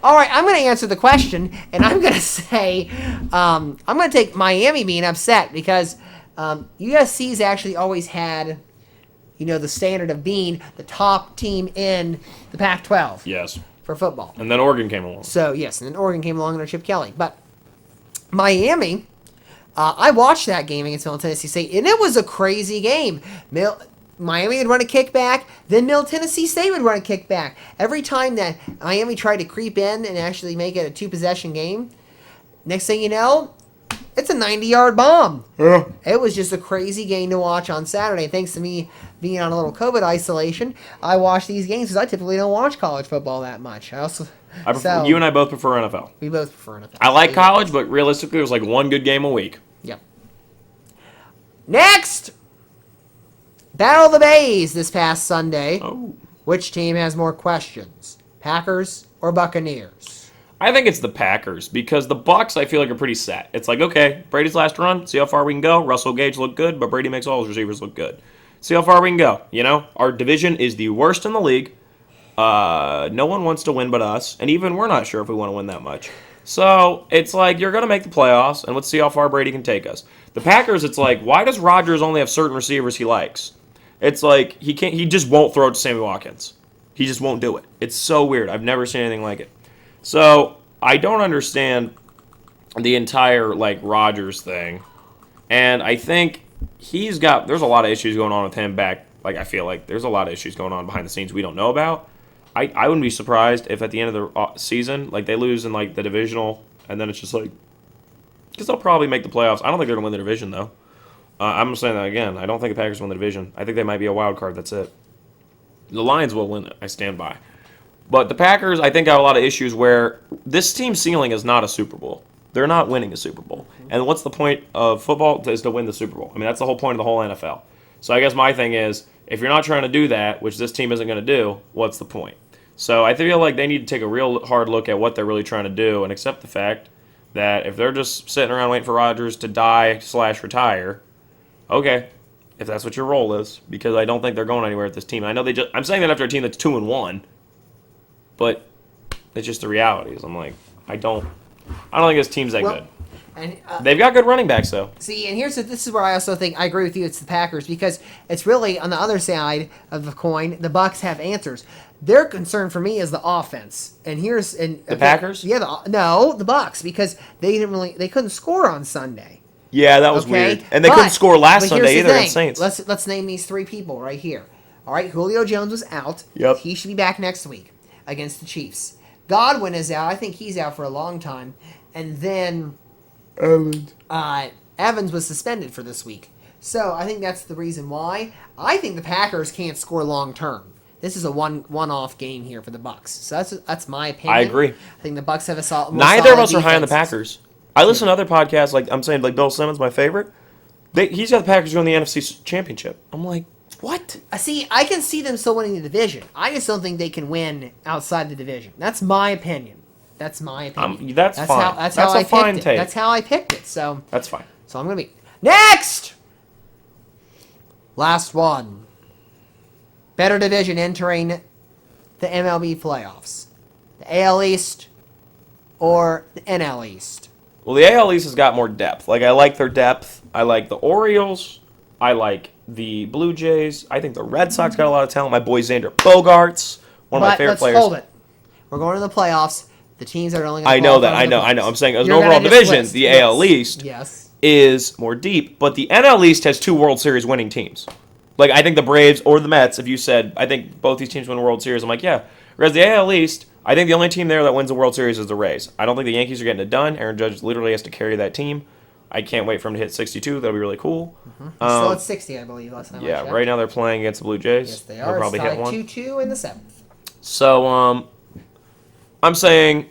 all right, I'm going to answer the question, and I'm going to say I'm going to take Miami being upset because USC's actually always had, the standard of being the top team in the Pac-12 Yes. for football. And then Oregon came along. So, yes, and then Oregon came along under Chip Kelly. But Miami, I watched that game against Middle Tennessee State, and it was a crazy game. Miami would run a kickback, then Middle Tennessee State would run a kickback. Every time that Miami tried to creep in and actually make it a two-possession game, next thing you know, it's a 90-yard bomb. Yeah. It was just a crazy game to watch on Saturday. Thanks to me being on a little COVID isolation, I watch these games because I typically don't watch college football that much. You and I both prefer NFL. We both prefer NFL. I like college, but realistically, there's like one good game a week. Yep. Next! Battle of the Bays this past Sunday. Oh. Which team has more questions? Packers or Buccaneers? I think it's the Packers because the Bucs I feel like are pretty set. It's like, okay, Brady's last run, see how far we can go. Russell Gage looked good, but Brady makes all his receivers look good. See how far we can go. Our division is the worst in the league. No one wants to win but us, and even we're not sure if we want to win that much. So it's like you're going to make the playoffs, and let's see how far Brady can take us. The Packers, it's like, why does Rodgers only have certain receivers he likes? It's like he just won't throw it to Sammy Watkins. He just won't do it. It's so weird. I've never seen anything like it. So I don't understand the entire Rodgers thing, and I think there's a lot of issues going on with him back. I feel like there's a lot of issues going on behind the scenes we don't know about. I wouldn't be surprised if at the end of the season, they lose in the divisional, and then it's just because they'll probably make the playoffs. I don't think they're gonna win the division though. I'm saying that again. I don't think the Packers win the division. I think they might be a wild card. That's it. The Lions will win it. I stand by. But the Packers, I think, have a lot of issues where this team's ceiling is not a Super Bowl. They're not winning a Super Bowl. And what's the point of football is to win the Super Bowl. I mean, that's the whole point of the whole NFL. So I guess my thing is, if you're not trying to do that, which this team isn't going to do, what's the point? So I feel like they need to take a real hard look at what they're really trying to do and accept the fact that if they're just sitting around waiting for Rodgers to die/retire, okay, if that's what your role is, because I don't think they're going anywhere with this team. I know I'm saying that after a team that's 2-1, but it's just the reality. I'm like, I don't think this team's that good. And, they've got good running backs though. See, and this is where I also think I agree with you. It's the Packers because it's really on the other side of the coin. The Bucs have answers. Their concern for me is the offense. And the Packers? Yeah, the Bucs because they couldn't score on Sunday. Yeah, that was weird. And they couldn't score last Sunday either against Saints. Let's name these three people right here. All right, Julio Jones was out. Yep. He should be back next week against the Chiefs. Godwin is out. I think he's out for a long time. And then Evans was suspended for this week. So I think that's the reason why. I think the Packers can't score long term. This is a one-off game here for the Bucs. So that's my opinion. I agree. I think the Bucs have a solid. Neither of us are high on the Packers. I listen to other podcasts, I'm saying, Bill Simmons, my favorite. He's got the Packers going to the NFC Championship. I'm like, what? See, I can see them still winning the division. I just don't think they can win outside the division. That's my opinion. That's my opinion. That's fine. That's a fine picked take. it. That's how I picked it. So that's fine. So I'm gonna be next. Last one. Better division entering the MLB playoffs: the AL East or the NL East. Well, the AL East has got more depth. I like their depth. I like the Orioles. I like the Blue Jays. I think the Red Sox got a lot of talent. My boy Xander Bogaerts, one of my favorite players. Hold it. We're going to the playoffs. The teams that are only going to I know that. I know. I'm saying as an overall division, the AL East is more deep. But the NL East has 2 World Series winning teams. I think the Braves or the Mets, if you said, I think both these teams win a World Series, I'm like, yeah. Whereas the AL East, I think the only team there that wins the World Series is the Rays. I don't think the Yankees are getting it done. Aaron Judge literally has to carry that team. I can't wait for him to hit 62. That'll be really cool. Still at 60, I believe, last time I checked. Right now they're playing against the Blue Jays. Yes, they They'll are. probably hit one. 2-2 in the 7th. So, I'm saying,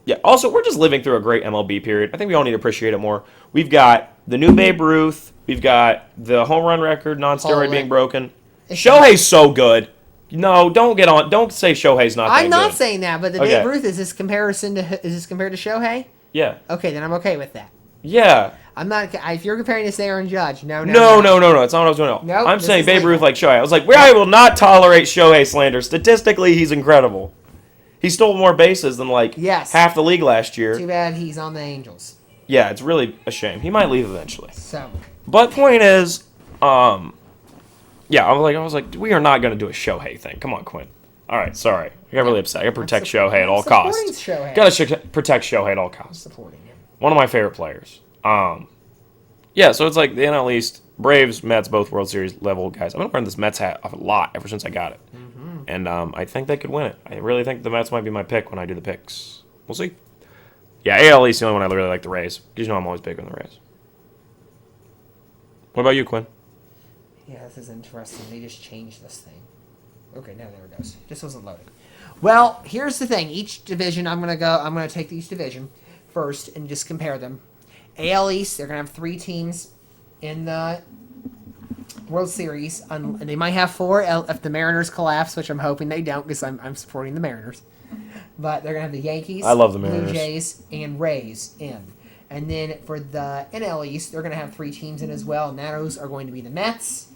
yeah. Also, we're just living through a great MLB period. I think we all need to appreciate it more. We've got the new Babe Ruth. We've got the home run record, non-steroid being broken. Shohei's so good. No, don't say Shohei's not that good. I'm not saying that, but the Okay. Babe Ruth, is this compared to Shohei? Yeah. Okay, then I'm okay with that. Yeah. I'm not. If you're comparing this to Aaron Judge, no. No. That's not what I was doing. Nope, I'm this saying is Babe legal. Ruth like Shohei. I was like, I will not tolerate Shohei slander. Statistically, he's incredible. He stole more bases than half the league last year. Too bad he's on the Angels. Yeah, it's really a shame. He might leave eventually. So. But point is, yeah, I was like, we are not going to do a Shohei thing. Come on, Quinn. All right, sorry. I got really upset. I got to protect Shohei at all costs. Got to protect Shohei at all costs. Supporting him. One of my favorite players. Yeah, so it's like the NL East, Braves, Mets, both World Series level guys. I've been wearing this Mets hat a lot ever since I got it. Mm-hmm. And I think they could win it. I really think the Mets might be my pick when I do the picks. We'll see. Yeah, AL East is the only one I really like, the Rays. Because I'm always big on the Rays. What about you, Quinn? Yeah, this is interesting. They just changed this thing. Okay, now there it goes. Just wasn't loaded. Well, here's the thing. Each division, I'm gonna take each division first and just compare them. AL East, they're gonna have 3 teams in the World Series, and they might have 4 if the Mariners collapse, which I'm hoping they don't, because I'm supporting the Mariners. But they're gonna have the Yankees, I love the Mariners, Blue Jays, and Rays in. And then for the NL East, they're gonna have 3 teams in as well, and those are going to be the Mets.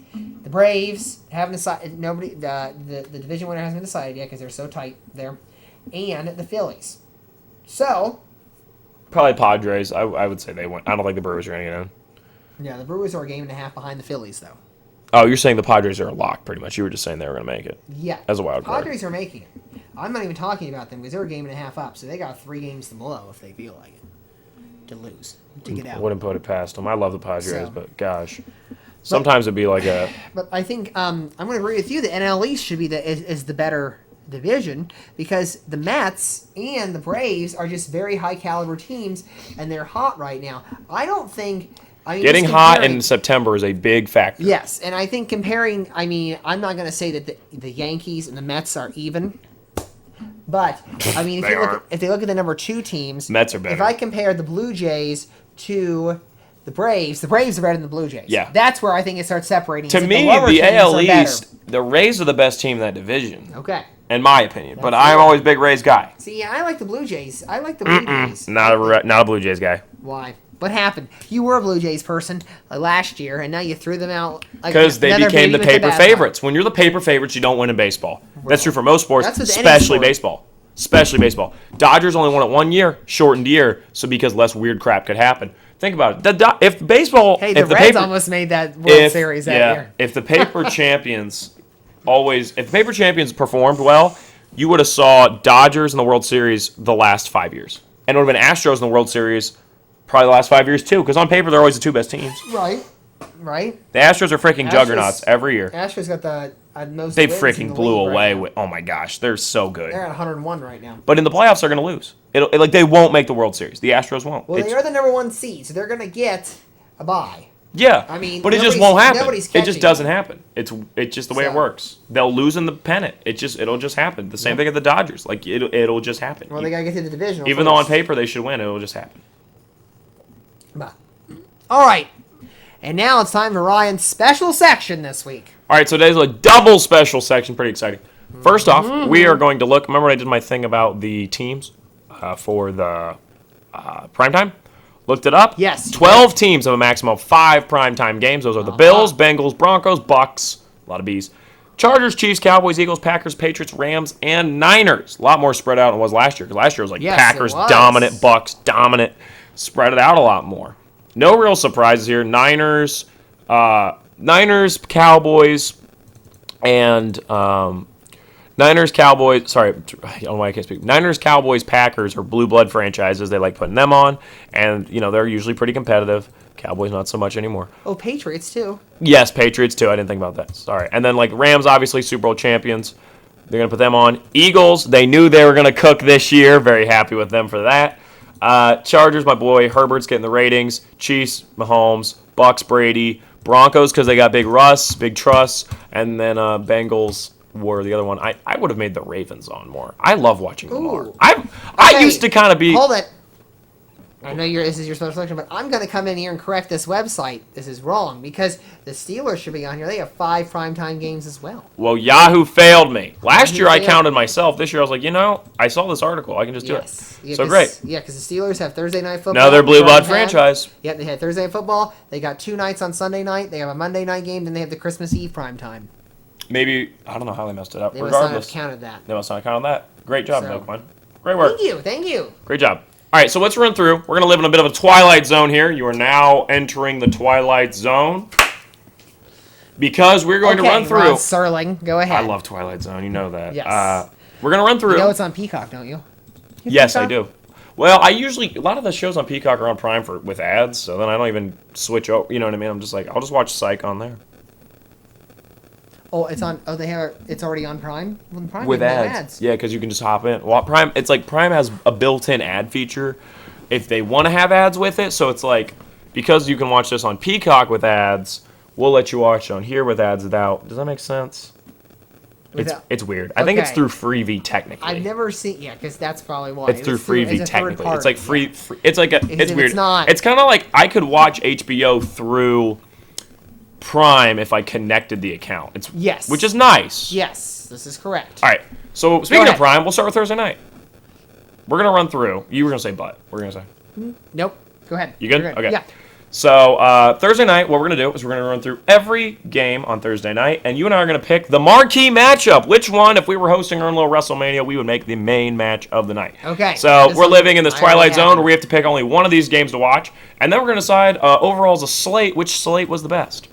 The Braves haven't decided. Nobody. The division winner hasn't been decided yet because they're so tight there, and the Phillies. So probably Padres. I would say they win. I don't think the Brewers are going to get in. Yeah, the Brewers are a game and a half behind the Phillies, though. Oh, you're saying the Padres are a lock, pretty much. You were just saying they were going to make it. Yeah, as a wild card. Padres are making it. I'm not even talking about them because they're a game and a half up, so they got 3 games to blow if they feel like it to lose to get out. Wouldn't put it past them. I love the Padres, So. but gosh. Sometimes it'd be like a... But I think I'm going to agree with you. The NL East should be is the better division because the Mets and the Braves are just very high caliber teams and they're hot right now. I don't think... Getting hot in September is a big factor. Yes, and I think comparing... I'm not going to say that the Yankees and the Mets are even... But, if they look at the number 2 teams... Mets are better. If I compare the Blue Jays to... the Braves are better than the Blue Jays. Yeah. That's where I think it starts separating. To me, the AL East, the Rays are the best team in that division. Okay. In my opinion. But I'm always a big Rays guy. See, I like the Blue Jays. Jays. Not a Blue Jays guy. Why? What happened? You were a Blue Jays person last year, and now you threw them out. Because they became the paper favorites. When you're the paper favorites, you don't win in baseball. That's true for most sports, especially baseball. Especially baseball. Dodgers only won it 1 year, shortened year, so because less weird crap could happen. Think about it. If baseball... Hey, the Reds almost made that World Series that year. If the paper champions performed well, you would have saw Dodgers in the World Series the last 5 years. And it would have been Astros in the World Series probably the last 5 years too, because on paper they're always the 2 best teams. Right. The Astros are freaking juggernauts every year. Astros got the most They wins freaking in the blew league away right with... Oh my gosh, they're so good. They're at 101 right now. But in the playoffs, they're going to lose. They won't make the World Series. The Astros won't. Well, they are the number 1 seed, so they're going to get a bye. Yeah, but it just won't happen. It just doesn't happen. It's just the way it works. They'll lose in the pennant. It'll just happen. The same thing at the Dodgers. Like it'll just happen. Well, they gotta get to the division. Even though on paper they should win, it'll just happen. All right, and now it's time for Ryan's special section this week. All right, so today's a double special section. Pretty exciting. First off, we are going to look. Remember, when I did my thing about the teams for the primetime. Looked it up. Yes. 12 teams have a maximum of 5 primetime games. Those are the Bills, Bengals, Broncos, Bucks, a lot of Bs, Chargers, Chiefs, Cowboys, Eagles, Packers, Patriots, Rams, and Niners. A lot more spread out than it was last year, because last year was like Packers dominant, Bucks dominant. Spread it out a lot more. No real surprises here. Niners, Cowboys, and Niners, Cowboys, sorry, I don't know why I can't speak. Niners, Cowboys, Packers are blue blood franchises. They like putting them on, and, they're usually pretty competitive. Cowboys, not so much anymore. Oh, Patriots, too. Yes, Patriots, too. I didn't think about that. Sorry. And then, Rams, obviously, Super Bowl champions. They're going to put them on. Eagles, they knew they were going to cook this year. Very happy with them for that. Chargers, my boy, Herbert's getting the ratings. Chiefs, Mahomes. Bucks, Brady. Broncos, because they got Big Russ, Big Truss. And then Bengals were the other one, I would have made the Ravens on more. I love watching Lamar. Ooh. I Okay, used to kind of be. Hold it. I know this is your special selection, but I'm going to come in here and correct this website. This is wrong because the Steelers should be on here. They have 5 primetime games as well. Well, Yahoo failed me. Last year I failed counted me. myself. This year I was like, I saw this article. I can just do Yes. it. So great. Yeah, because the Steelers have Thursday night football. Now they're blue blood They already had- franchise. Yep, they had Thursday night football. They got 2 nights on Sunday night. They have a Monday night game. Then they have the Christmas Eve primetime. Maybe I don't know how they messed it up. They must not have Regardless, counted that. they must not count on that. Great job, So- though, Quinn. Great work. Thank you. Great job. All right, so let's run through. We're going to live in a bit of a twilight zone here. You are now entering the twilight zone because we're going to run through. Rod Serling, go ahead. I love Twilight Zone. You know that. Yes. We're going to run through. You know it's on Peacock, don't you? Yes, I do. Well, a lot of the shows on Peacock are on Prime with ads, so then I don't even switch over. You know what I mean? I'm just like, I'll just watch Psych on there. Oh, it's on. Oh, it's already on Prime. Well, Prime With doesn't have ads. Yeah, because you can just hop in. Well, Prime, it's like Prime has a built-in ad feature if they want to have ads with it. So it's like, because you can watch this on Peacock with ads, we'll let you watch on here with ads without. Does that make sense? It's weird. I think it's Okay. through Freevee technically. I've never seen. Yeah, because that's probably why. It's through Freevee it's a third technically. party. It's like free. It's like a. It's if weird. it's not- It's kind of like I could watch HBO through Prime if I connected the account. It's Yes. which is nice. Yes, this is correct. All right. So speaking of ahead. Prime, we'll start with Thursday night. We're gonna run through. You were gonna say but. We're gonna say. Nope. Go ahead. You good? You're Okay. Yeah. So Thursday night, what we're gonna do is we're gonna run through every game on Thursday night, and you and I are gonna pick the marquee matchup. Which one, if we were hosting our own little WrestleMania, we would make the main match of the night. Okay. So This we're is- living in this I already twilight have zone it. where we have to pick only one of these games to watch, and then we're gonna decide overall as a slate which slate was the best.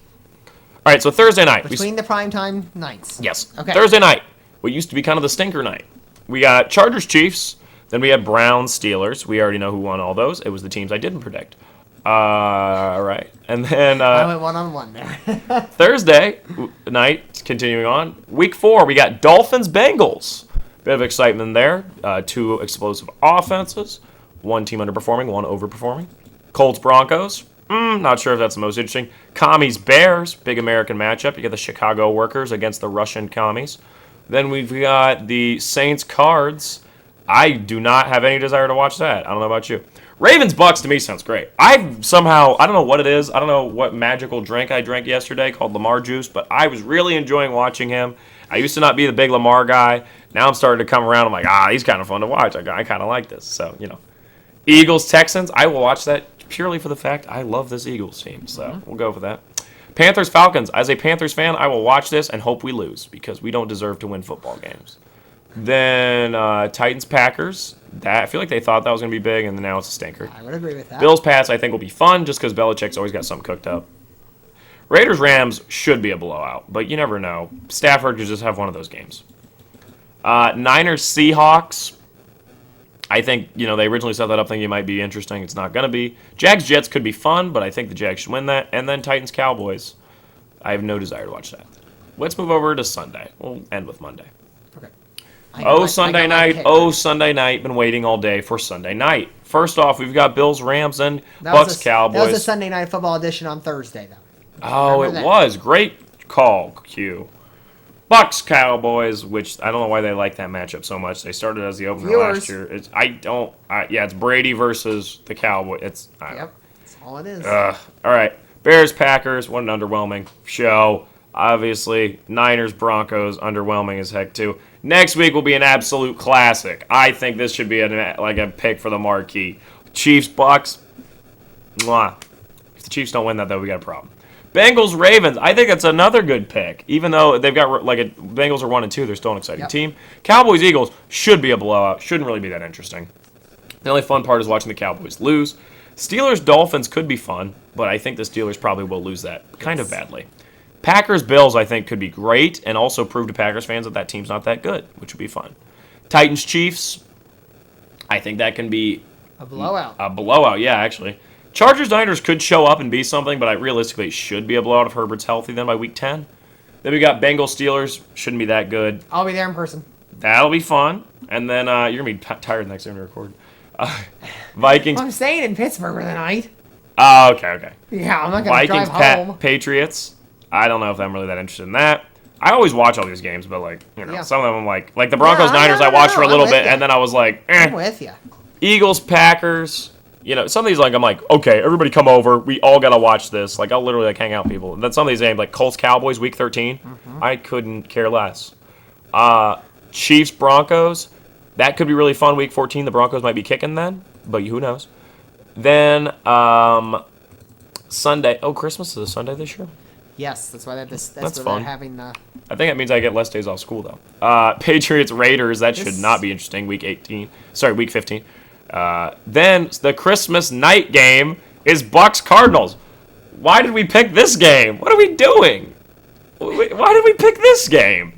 All right. So Thursday night. Between the primetime nights. Yes. Okay. Thursday night, what used to be kind of the stinker night. We got Chargers Chiefs, then we had Browns Steelers. We already know who won all those. It was the teams I didn't predict. All right. And then I went 1-on-1 there. Thursday night, continuing on, week 4, we got Dolphins Bengals. Bit of excitement there. 2 explosive offenses. 1 team underperforming, 1 overperforming. Colts Broncos. Not sure if that's the most interesting. Commies Bears, big American matchup. You got the Chicago Workers against the Russian Commies. Then we've got the Saints Cards. I do not have any desire to watch that. I don't know about you. Ravens Bucks to me sounds great. I don't know what it is. I don't know what magical drink I drank yesterday called Lamar juice, but I was really enjoying watching him. I used to not be the big Lamar guy. Now I'm starting to come around. I'm like, he's kind of fun to watch. I kind of like this. So, Eagles Texans. I will watch that purely for the fact I love this Eagles team. So we'll go for that. Panthers Falcons. As a Panthers fan, I will watch this and hope we lose because we don't deserve to win football games. Then Titans Packers. I feel like they thought that was going to be big, and now it's a stinker. I would agree with that. Bills Pats I think will be fun just because Belichick's always got something cooked up. Raiders Rams should be a blowout, but you never know. Stafford could just have one of those games. Niners Seahawks. I think they originally set that up thinking it might be interesting. It's not going to be. Jags Jets could be fun, but I think the Jags should win that. And then Titans Cowboys. I have no desire to watch that. Let's move over to Sunday. We'll end with Monday. Okay. Sunday night. Been waiting all day for Sunday night. First off, we've got Bills, Rams, and Bucks, Cowboys. That was a Sunday Night Football edition on Thursday, though. Oh, it was. Great call, Q. Bucks, Cowboys, which I don't know why they like that matchup so much. They started as the opener last year. It's Brady versus the Cowboys. Yep. That's all it is. All right. Bears, Packers, what an underwhelming show. Obviously, Niners, Broncos, underwhelming as heck, too. Next week will be an absolute classic. I think this should be a pick for the marquee. Chiefs, Bucks. Mwah. If the Chiefs don't win that, though, we got a problem. Bengals, Ravens. I think it's another good pick. Even though they've got, Bengals are 1-2, they're still an exciting team. Cowboys, Eagles should be a blowout. Shouldn't really be that interesting. The only fun part is watching the Cowboys lose. Steelers, Dolphins could be fun, but I think the Steelers probably will lose that kind of badly. Packers, Bills, I think, could be great and also prove to Packers fans that team's not that good, which would be fun. Titans, Chiefs, I think that can be a blowout. A blowout, yeah, actually. Chargers, Niners could show up and be something, but realistically it should be a blowout if Herbert's healthy then by week 10. Then we got Bengals, Steelers, shouldn't be that good. I'll be there in person. That'll be fun. And then you're going to be tired next time we record. Vikings. I'm staying in Pittsburgh for the night. Okay. Yeah, I'm not going to drive Vikings, home. Patriots. I don't know if I'm really that interested in that. I always watch all these games, but like Yeah. some of them I'm like the Broncos Yeah, Niners no, I watched for a I'm little with bit, ya. and then I was like, I'm with you. Eagles Packers. Some of these I'm like, okay, everybody come over. We all gotta watch this. Like I'll literally hang out with people. And then some of these games like Colts Cowboys Week 13. I couldn't care less. Chiefs Broncos. That could be really fun. Week 14. The Broncos might be kicking then, but who knows? Then Sunday. Oh, Christmas is a Sunday this year. Yes, that's why that's That's why fun. they're having the. I think that means I get less days off school though. Patriots Raiders. That should This- not be interesting. Week 18. Sorry, Week 15. Then the Christmas night game is Bucks Cardinals. Why did we pick this game? What are we doing? Why did we pick this game?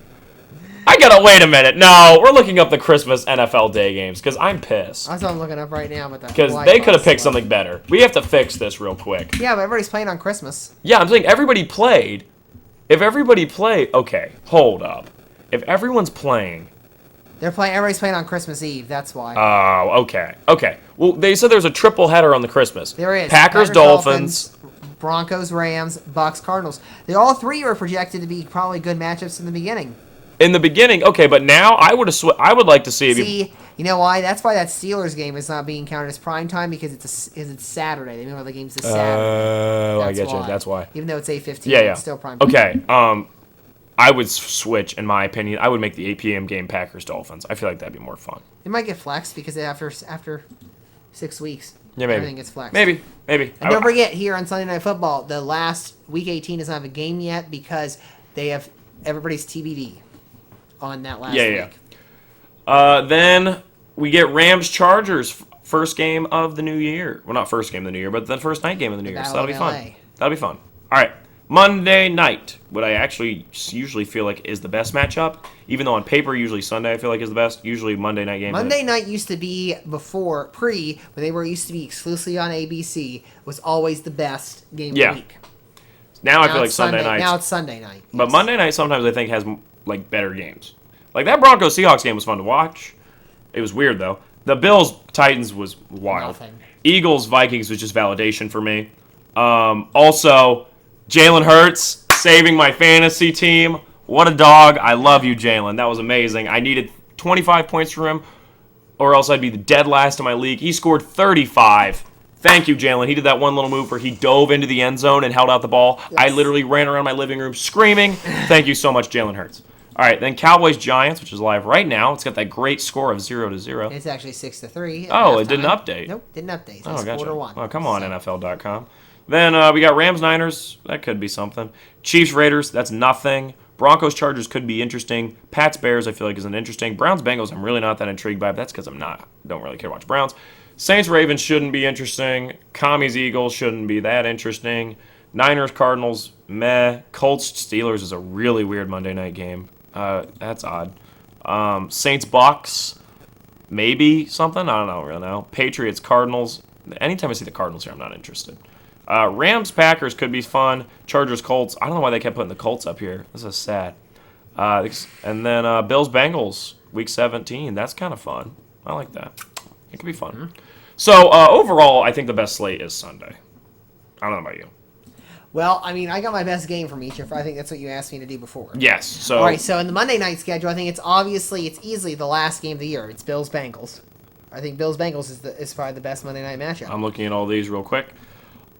I gotta wait a minute. No, we're looking up the Christmas NFL Day games because I'm pissed. That's what I'm looking up right now. Because they could have picked something better. We have to fix this real quick. Yeah, but everybody's playing on Christmas. Yeah, I'm saying everybody played. If everybody played, okay, hold up. If everyone's playing. Everybody's playing on Christmas Eve. That's why. Oh, okay. Well, they said there's a triple header on the Christmas. There is. Packers, Dolphins. Broncos, Rams, Bucks, Cardinals. They all three were projected to be probably good matchups in the beginning. In the beginning, okay, but now I would like to see. See, you know why? That's why that Steelers game is not being counted as prime time because it's Saturday. They move all the games to Saturday. Oh, I get you. That's why. Even though it's 8:15, Yeah. it's still prime time. Okay. I would switch. In my opinion, I would make the 8 p.m. game Packers Dolphins. I feel like that'd be more fun. It might get flexed because after 6 weeks, Yeah, maybe. everything gets flexed. Maybe. And don't forget, here on Sunday Night Football, the last Week 18 doesn't have a game yet because they have everybody's TBD on that last week. Then we get Rams Chargers, first game of the new year. Well, not first game of the new year, but the first night game of the new year. So that'll be Battle of fun. LA. That'll be fun. All right. Monday night, what I actually usually feel like is the best matchup, even though on paper usually Sunday I feel like is the best. Usually Monday night game. Monday night used to be when they were used to be exclusively on ABC, was always the best game of the week. Now I feel like it's Sunday night. Now it's Sunday night. But Yes. Monday night sometimes I think has like better games. Like that Broncos Seahawks game was fun to watch. It was weird though. The Bills Titans was wild. Nothing. Eagles Vikings was just validation for me. Also, Jalen Hurts saving my fantasy team. What a dog. I love you, Jalen. That was amazing. I needed 25 points from him, or else I'd be the dead last in my league. He scored 35. Thank you, Jalen. He did that one little move where he dove into the end zone and held out the ball. Yes. I literally ran around my living room screaming. Thank you so much, Jalen Hurts. All right, then Cowboys Giants, which is live right now. It's got that great score of 0-0. It's actually 6-3. Oh, it didn't update. Nope, didn't update. Oh, It's gotcha. quarter one. Oh, come on, NFL.com. Then we got Rams Niners. That could be something. Chiefs Raiders. That's nothing. Broncos Chargers could be interesting. Pats Bears I feel like isn't interesting. Browns Bengals I'm really not that intrigued by, but that's because don't really care to watch Browns. Saints Ravens shouldn't be interesting. Commies Eagles shouldn't be that interesting. Niners Cardinals meh. Colts Steelers is a really weird Monday night game. That's odd. Saints Bucks maybe something. I don't really know. Patriots Cardinals. Anytime I see the Cardinals here, I'm not interested. Rams Packers could be fun. Chargers Colts. I don't know why they kept putting the Colts up here. This is sad. And then Bills Bengals Week 17. That's kind of fun. I like that. It could be fun. Mm-hmm. So overall, I think the best slate is Sunday. I don't know about you. Well, I mean, I got my best game from each. I think that's what you asked me to do before. Yes. So All right, so in the Monday night schedule, I think it's easily the last game of the year. It's Bills Bengals. I think Bills Bengals is probably the best Monday night matchup. I'm looking at all these real quick.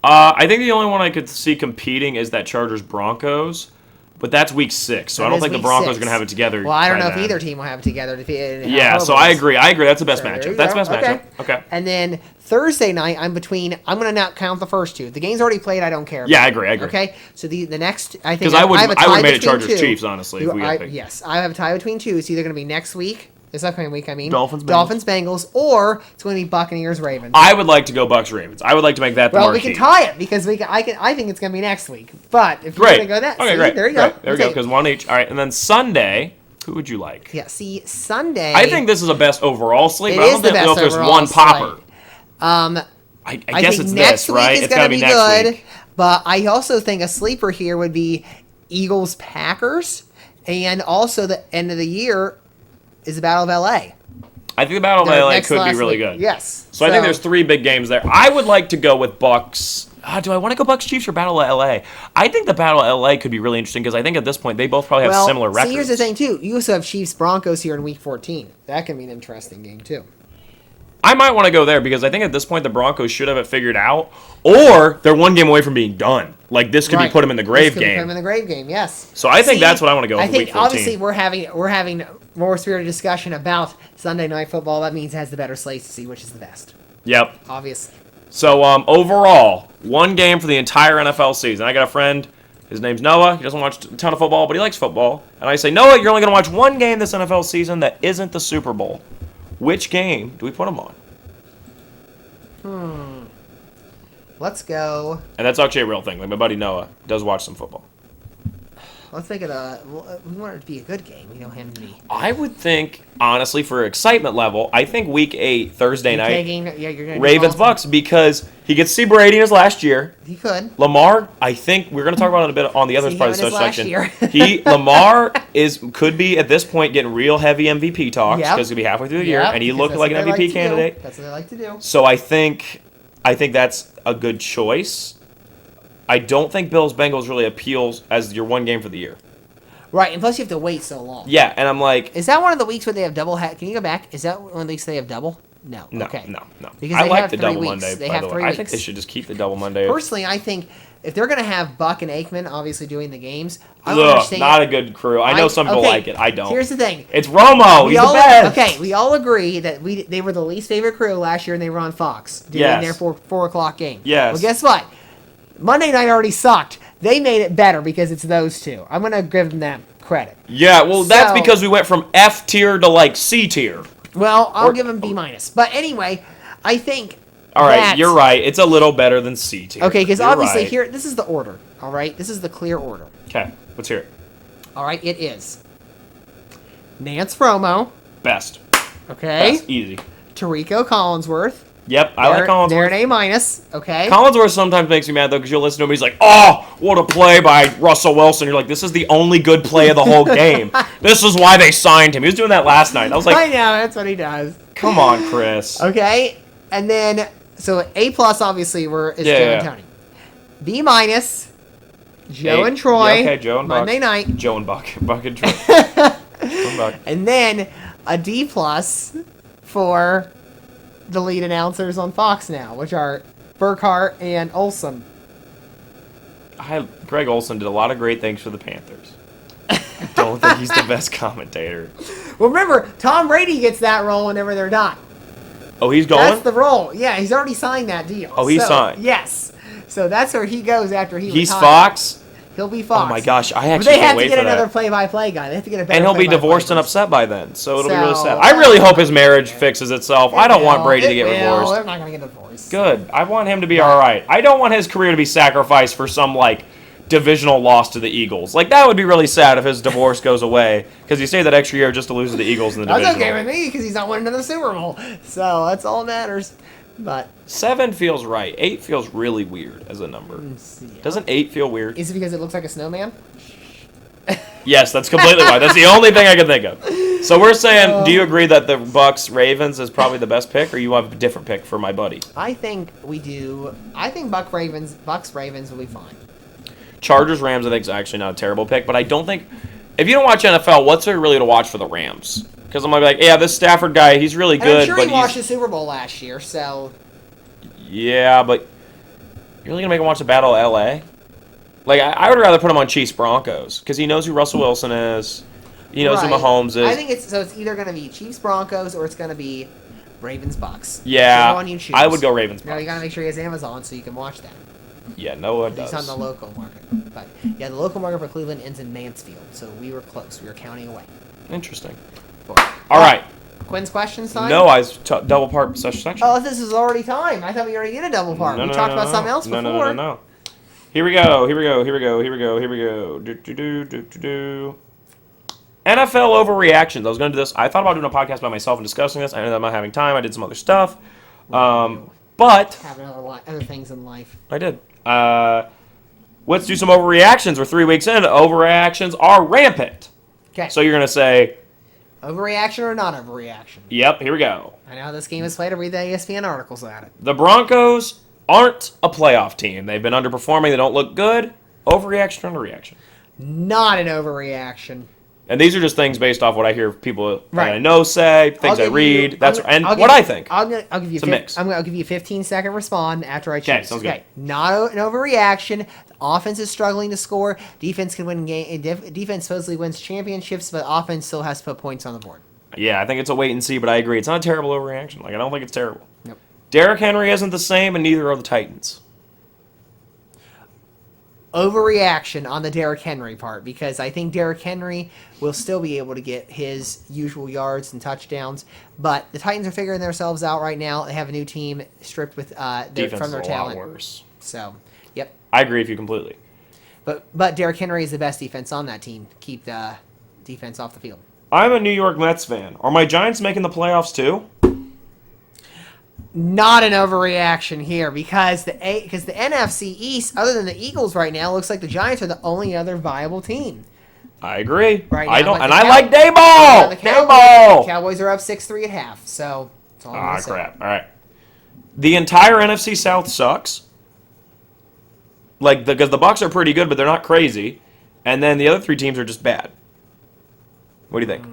I think the only one I could see competing is that Chargers Broncos, but that's Week 6, so I don't think the Broncos are going to have it together. Well, I don't know by if then. either team will have it together. Yeah, so I agree. That's the best So there matchup. you That's the go. best matchup. Okay. And then Thursday night, I'm going to not count the first two. The game's already played. I don't care. Yeah, about I agree. Okay. So the next, I think Because I would have a have tie made it between Chargers two. Chiefs, honestly. If we had picked. Yes, I have a tie between two. It's either going to be next week, this upcoming week. I mean, Dolphins, Bengals, or it's going to be Buccaneers Ravens. I would like to go Bucks Ravens. I would like to make that the Well, we marquee. can tie it because I think it's going to be next week. But if you're Great. going to go that, Okay, see, great. there you go. Great. There we go. Because one each. All right, and then Sunday, who would you like? Yeah. See, Sunday. I think this is a best overall slate, It but I is don't the know if best there's overall one popper. slate. I I guess think it's next this, week right? is It's going gotta to be next good. week. But I also think a sleeper here would be Eagles Packers, and also the end of the year is the Battle of LA. I think the Battle of their LA next could be last really week. good. Yes. So I think there's 3 big games there. I would like to go with Bucks. Do I want to go Bucks Chiefs or Battle of LA? I think the Battle of LA could be really interesting because I think at this point they both probably have similar records. See, here's the thing too. You also have Chiefs Broncos here in Week 14. That can be an interesting game too. I might want to go there because I think at this point the Broncos should have it figured out, or they're 1 game away from being done. Like this could be put them in the grave This could game. Put them in the grave game, yes. So I think that's what I want to go with. I think Week 14. obviously we're having more spirited discussion about Sunday Night Football. That means it has the better slates to see which is the best. Yep. Obviously. So overall, 1 game for the entire NFL season. I got a friend. His name's Noah. He doesn't watch a ton of football, but he likes football. And I say, Noah, you're only going to watch 1 game this NFL season that isn't the Super Bowl. Which game do we put him on? Let's go. And that's actually a real thing. Like my buddy Noah does watch some football. Let's make it we want it to be a good game. We know him to be. I would think, honestly, for excitement level, I think Week 8, Thursday night, you're gonna Ravens-Bucks, because he gets to see Brady in his last year. He could. Lamar, I think we're going to talk about it a bit on the other part of the section. Year. Lamar could be at this point getting real heavy MVP talks because he'll be halfway through the year, and he looked like an MVP candidate. That's what they like to do. So I think that's a good choice. I don't think Bills-Bengals really appeals as your 1 game for the year. Right, and plus you have to wait so long. Yeah, and I'm like... Is that one of the weeks where they have double... Can you go back? Is that one of the weeks they have double? No. Okay. No. Because I they like have the 3 double weeks. Monday, They by have the way. 3 I weeks. think they should just keep the double Monday. Personally, I think if they're going to have Buck and Aikman obviously doing the games, I don't understand. Not a good crew. I know some people like it. I don't. Here's the thing. It's Romo. He's the best. Okay, we all agree that they were the least favorite crew last year and they were on Fox doing their 4 o'clock game. Yes. Well, guess what? Monday night already sucked. They made it better because it's those 2. I'm going to give them that credit. Yeah, well, that's because we went from F tier to like C tier. Well, I'll give them B minus. But anyway, I think. All right, you're right. It's a little better than C tier. Okay, because obviously right. here, this is the order. All right, this is the clear order. Okay, let's hear it. All right, it is Nance Romo. Best. Okay. Best. Easy. Tarico Collinsworth. Yep, I like Collinsworth. They're an A minus. Okay. Collinsworth sometimes makes me mad though because you'll listen to him. He's like, "Oh, what a play by Russell Wilson!" You're like, "This is the only good play of the whole game. This is why they signed him." He was doing that last night. I was like, I know that's what he does. Come on, Chris. Okay, and then so A plus obviously is Joe and Tony. B minus, Joe and Troy. Yeah, okay, Joe and Buck. Monday night. Joe and Buck. Buck and Troy. Joe and Buck. And then a D plus for the lead announcers on Fox now, which are Burkhart and Olsen. Greg Olsen did a lot of great things for the Panthers. I don't think he's the best commentator. Well, remember, Tom Brady gets that role whenever they're done. Oh, he's going? That's the role. Yeah, he's already signed that deal. Oh, he's signed. Yes. So that's where he goes after he He's retires. Fox? He'll be Fox. Oh my gosh, I But actually they have can't to wait get for another that. play-by-play guy. They have to get a better And he'll be play-by-play divorced and person. upset by then, so it'll be really So, sad. I really hope his marriage fixes itself. I don't want Brady to get divorced. They're not going to get divorced. Good. I want him to be all right. I don't want his career to be sacrificed for some, like, divisional loss to the Eagles. Like, that would be really sad if his divorce goes away, because you stay that extra year just to lose to the Eagles in the That's divisional. okay with me, because he's not winning another Super Bowl. So that's all that matters. But 7 feels right. 8 feels really weird as a number. Doesn't 8 feel weird? Is it because it looks like a snowman? Yes, that's completely right. That's the only thing I can think of. So we're saying, do you agree that the Bucks Ravens is probably the best pick, or you have a different pick for my buddy? I think we do. I think Bucks Ravens will be fine. Chargers Rams I think is actually not a terrible pick, but I don't think if you don't watch NFL, what's there really to watch for the Rams? Because I'm gonna be like, yeah, this Stafford guy, he's really good, And I'm sure but he watched the Super Bowl last year, so yeah, but you're really gonna make him watch the Battle of LA? Like I would rather put him on Chiefs Broncos because he knows who Russell Wilson is, he knows who Mahomes is. I think it's either gonna be Chiefs Broncos or it's gonna be Ravens Bucks. Yeah, one you choose. I would go Ravens Bucks. Now you gotta make sure he has Amazon so you can watch that. Yeah, Noah does. He's on the local market, but yeah, the local market for Cleveland ends in Mansfield, so we were close. We were counting away. Interesting. All right. Quinn's questions time? No, I was double part such section. Oh, this is already time. I thought we already did a double part. We talked about something else before. No. Here we go. NFL overreactions. I was going to do this. I thought about doing a podcast by myself and discussing this. I ended up not having time. I did some other stuff. But having other things in life. I did. Let's do some overreactions. We're 3 weeks in. Overreactions are rampant. Okay. So you're going to say, Overreaction or not overreaction? Yep, here we go. I know how this game is played. I read the ESPN articles about it. The Broncos aren't a playoff team. They've been underperforming. They don't look good. Overreaction or underreaction? Not an overreaction. And these are just things based off what I hear people that Right. I know say, things I read. What I think. I'll give you It's a mix. I'll give you a 15-second respond after I choose. Okay, sounds good. Not an overreaction. The offense is struggling to score. Defense can win game. Defense supposedly wins championships, but offense still has to put points on the board. Yeah, I think it's a wait and see, but I agree. It's not a terrible overreaction. Like, I don't think it's terrible. Nope. Derrick Henry isn't the same, and neither are the Titans. Overreaction on the Derrick Henry part, because I think Derrick Henry will still be able to get his usual yards and touchdowns, but the Titans are figuring themselves out right now. They have a new team stripped with Defense from their is a lot talent. worse. So, yep. I agree with you completely. But Derrick Henry is the best defense on that team. Keep the defense off the field. I'm a New York Mets fan. Are my Giants making the playoffs too? Not an overreaction here, because the NFC East, other than the Eagles right now, looks like the Giants are the only other viable team. I agree. Right now, I don't, but and the I like Dayball. The Dayball. Cowboys are up 6-3 at half, so that's all I'm Ah, gonna say. crap. All right. The entire NFC South sucks. Like, because the Bucks are pretty good, but they're not crazy. And then the other three teams are just bad. What do you think?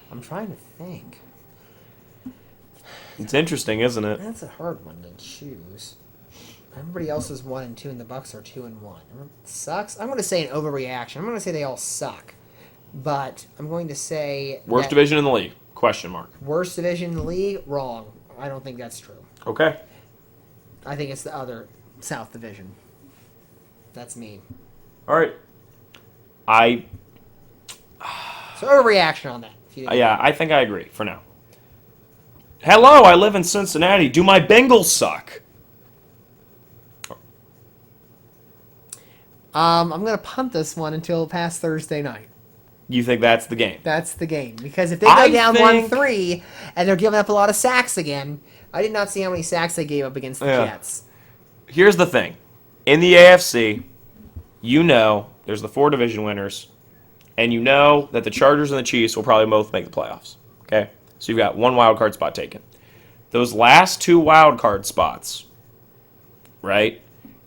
I'm trying to think. It's interesting, isn't it? That's a hard one to choose. Everybody else is 1 and 2, and the Bucks are 2 and 1. Sucks. I'm going to say an overreaction. I'm going to say they all suck, but I'm going to say Worst division in the league? Question mark. Worst division in the league? Wrong. I don't think that's true. Okay. I think it's the other South Division. That's me. All right. So overreaction on that. Yeah, I think I agree for now. Hello, I live in Cincinnati. Do my Bengals suck? I'm going to punt this one until past Thursday night. You think that's the game? That's the game. Because if they go down think- 1-3 and they're giving up a lot of sacks again, I did not see how many sacks they gave up against the Jets. Here's the thing. In the AFC, you know there's the 4 division winners, and you know that the Chargers and the Chiefs will probably both make the playoffs. Okay? So you've got 1 wild card spot taken. Those last 2 wild card spots, right?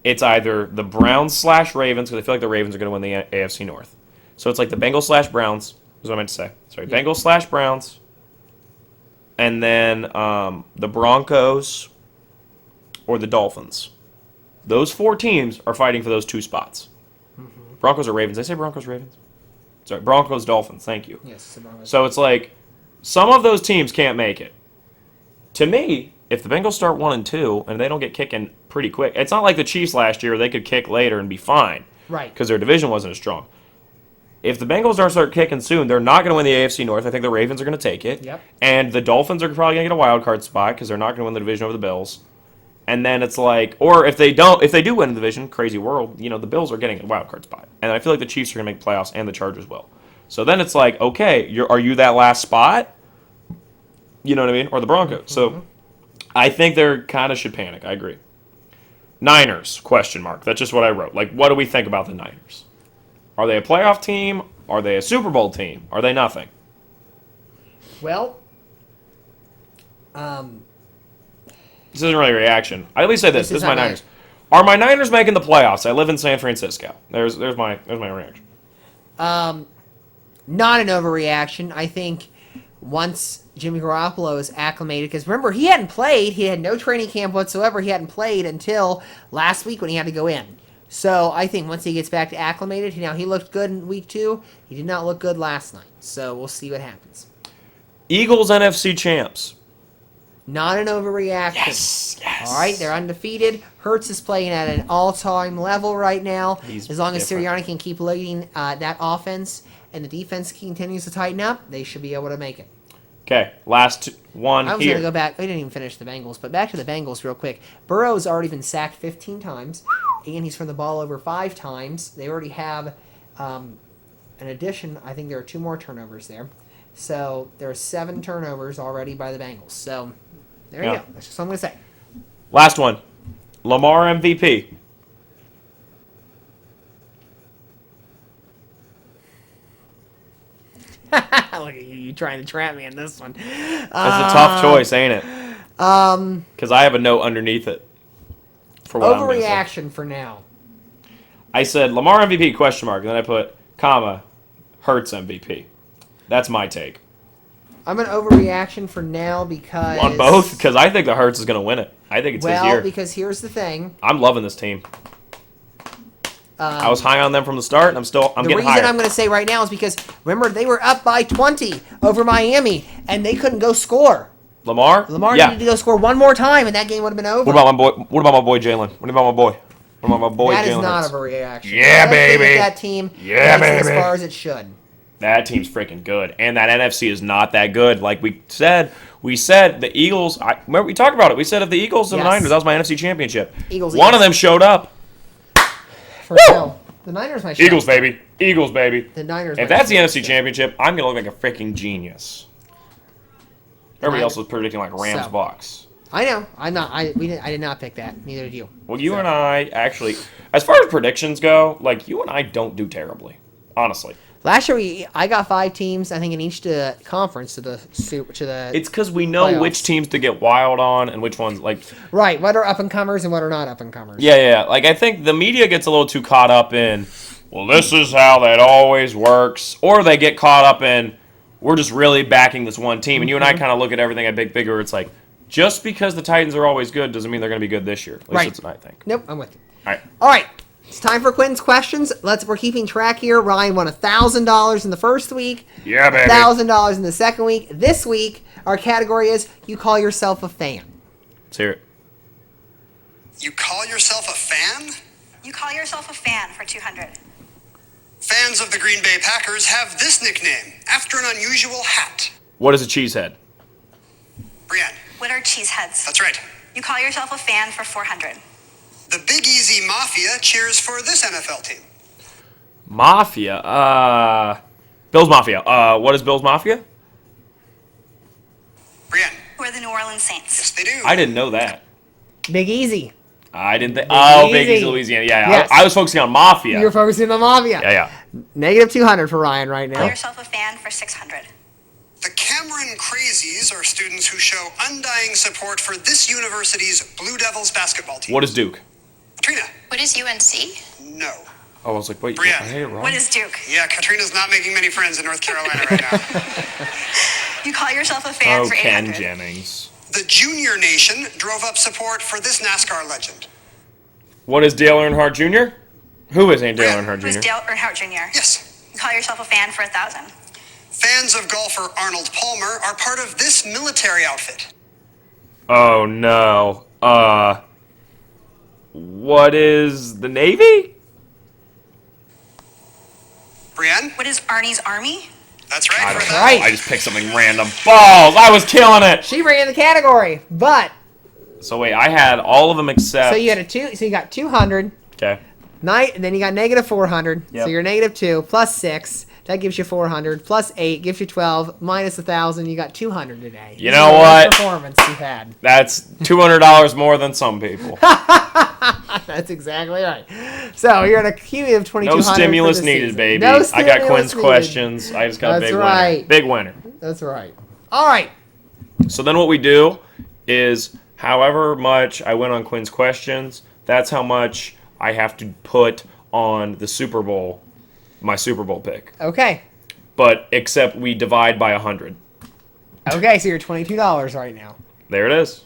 It's either the Browns/Ravens, because I feel like the Ravens are going to win the AFC North. So it's like the Bengals/Browns, is what I meant to say. Sorry, Yeah. Bengals/Browns, and then the Broncos or the Dolphins. Those 4 teams are fighting for those 2 spots. Mm-hmm. Broncos or Ravens? Did I say Broncos/Ravens? Sorry, Broncos/Dolphins. Thank you. Yes. So it's like some of those teams can't make it. To me, if the Bengals start 1-2 and they don't get kicking pretty quick, it's not like the Chiefs last year. They could kick later and be fine, Right. Because their division wasn't as strong. If the Bengals don't start kicking soon, they're not going to win the AFC North. I think the Ravens are going to take it. Yep. And the Dolphins are probably going to get a wild card spot because they're not going to win the division over the Bills. And then it's like, or if they do win the division, crazy world, the Bills are getting a wild card spot. And I feel like the Chiefs are going to make playoffs and the Chargers will. So then it's like, okay, are you that last spot? You know what I mean? Or the Broncos. Mm-hmm. So I think they're kind of should panic. I agree. Niners, question mark. That's just what I wrote. Like, what do we think about the Niners? Are they a playoff team? Are they a Super Bowl team? Are they nothing? Well, This isn't really a reaction. I at least say this. This is my not Niners. Are my Niners making the playoffs? I live in San Francisco. There's my reaction. not an overreaction. I think once Jimmy Garoppolo is acclimated, because remember, he hadn't played. He had no training camp whatsoever. He hadn't played until last week when he had to go in. So I think once he gets back to acclimated, now he looked good in week 2. He did not look good last night. So we'll see what happens. Eagles NFC champs. Not an overreaction. Yes. All right, they're undefeated. Hurts is playing at an all-time level right now. He's as long as different. Sirianni can keep leading that offense and the defense continues to tighten up, they should be able to make it. Okay, last one I was here. going to go back. We didn't even finish the Bengals, but back to the Bengals real quick. Burrow's already been sacked 15 times, and he's turned the ball over 5 times. They already have an addition. I think there are 2 more turnovers there. So there are 7 turnovers already by the Bengals. So there you go. That's just what I'm going to say. Last one. Lamar MVP. Look at you trying to trap me in this one. It's a tough choice, ain't it? Because I have a note underneath it. For what I'm gonna say. Overreaction for now. I said Lamar MVP question mark, and then I put comma Hurts MVP. That's my take I'm an overreaction for now because on both. Because I think the Hurts is going to win it. I think it's his year. Because here's the thing. I'm loving this team. I was high on them from the start, and I'm getting higher. The reason I'm going to say right now is because remember they were up by 20 over Miami, and they couldn't go score. Lamar needed to go score one more time, and that game would have been over. What about my boy Jalen? What about my boy? That is Jalen not Hurts? a reaction. Yeah, baby. That team Yeah, as baby. far as it should. That team's freaking good, and that NFC is not that good. Like we said the Eagles. Remember we talked about it. We said if the Eagles and the Niners, that was my NFC Championship. One of them showed up. For real. The Niners might show Eagles, baby. Eagles, baby. The Niners. If that's the NFC Championship, I'm gonna look like a freaking genius. Everybody else was predicting like Rams Bucks. I know. I'm not. I did not pick that. Neither did you. Well, you and I actually, as far as predictions go, like you and I don't do terribly, honestly. Last year I got 5 teams, I think, in each conference to the. It's because we know playoffs. which teams to get wild on and which ones like. Right. What are up and comers and what are not up and comers. Yeah. Like I think the media gets a little too caught up in, well, this is how that always works, or they get caught up in, we're just really backing this one team, and you and I kind of look at everything at big figure. It's like, just because the Titans are always good doesn't mean they're going to be good this year. At least that's what I think. Nope, I'm with you. All right. It's time for Quinn's questions. We're keeping track here. Ryan won $1,000 in the first week. Yeah, baby. $1,000 in the second week. This week, our category is you call yourself a fan. Let's hear it. You call yourself a fan? You call yourself a fan for 200. Fans of the Green Bay Packers have this nickname after an unusual hat. What is a cheesehead? Brienne. What are cheeseheads? That's right. You call yourself a fan for 400. The Big Easy Mafia cheers for this NFL team. Mafia. Bills Mafia. What is Bills Mafia? Brienne. Who are the New Orleans Saints? Yes, they do. I didn't know that. Big Easy. I didn't think. Big Easy. Easy, Louisiana. Yeah. Yes. I was focusing on Mafia. You're focusing on Mafia. Yeah. Negative 200 for Ryan right Call now. yourself a fan for 600. The Cameron Crazies are students who show undying support for this university's Blue Devils basketball team. What is Duke? Katrina. What is UNC? No. Oh, I was like, wait, Brienne. I hate it wrong. What is Duke? Yeah, Katrina's not making many friends in North Carolina right now. You call yourself a fan Oh, for Ken 800. Jennings. The Junior Nation drove up support for this NASCAR legend. What is Dale Earnhardt Jr.? Who is Dale Brienne. Earnhardt Who's Jr.? Dale Earnhardt Jr.? Yes. You call yourself a fan for 1,000. Fans of golfer Arnold Palmer are part of this military outfit. Oh, no. What is the Navy? Brienne? What is Arnie's Army? That's right. I for don't that. know. Right. I just picked something random. Balls! I was killing it! She ran the category, but So wait, I had all of them except... so you had so you got 200. Okay. And then you got negative 400. Yep. So you're negative 2 plus 6. That gives you 400 plus 8 gives you 12 minus 1,000. You got 200 today. You This know is the worst what? Performance you've had. That's $200 more than some people. That's exactly right. So you're at a cumulative 2,200. No stimulus for the needed, season. baby. No I got stimulus Quinn's needed. questions. I just got a That's big right. winner. Big winner. That's right. All right. So then what we do is however much I win on Quinn's questions, that's how much I have to put on the Super Bowl, my Super Bowl pick. Okay. But except we divide by 100. Okay, so you're $22 right now. There it is.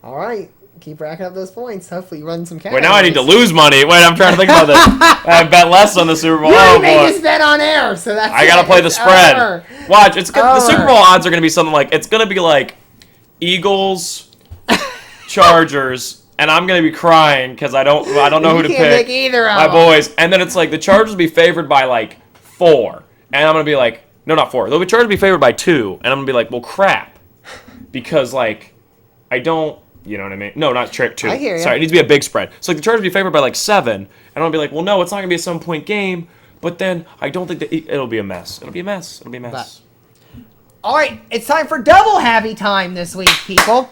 All right. Keep racking up those points. Hopefully you run some cash. Wait, now I need to lose money. Wait, I'm trying to think about this. I bet less on the Super Bowl. You Oh, already made boy. this bet on air, so that's I gotta play the It's spread. over. Watch, it's good. The Over. Super Bowl odds are gonna be something like Eagles, Chargers, and I'm gonna be crying because I don't know who to You can't pick. pick either of my them. boys, and then it's like the Chargers will be favored by like 4, and I'm gonna be like, no, not 4. They'll be Chargers will be favored by 2, and I'm gonna be like, well, crap, because like I don't. You know what I mean? No, not 2. I hear ya. Sorry, it needs to be a big spread. So like the Chargers will be favored by like 7, and I'm gonna be like, well, no, it's not gonna be a 7-point game. But then I don't think that it'll be a mess. It'll be a mess. It'll be a mess. All right, it's time for double happy time this week, people.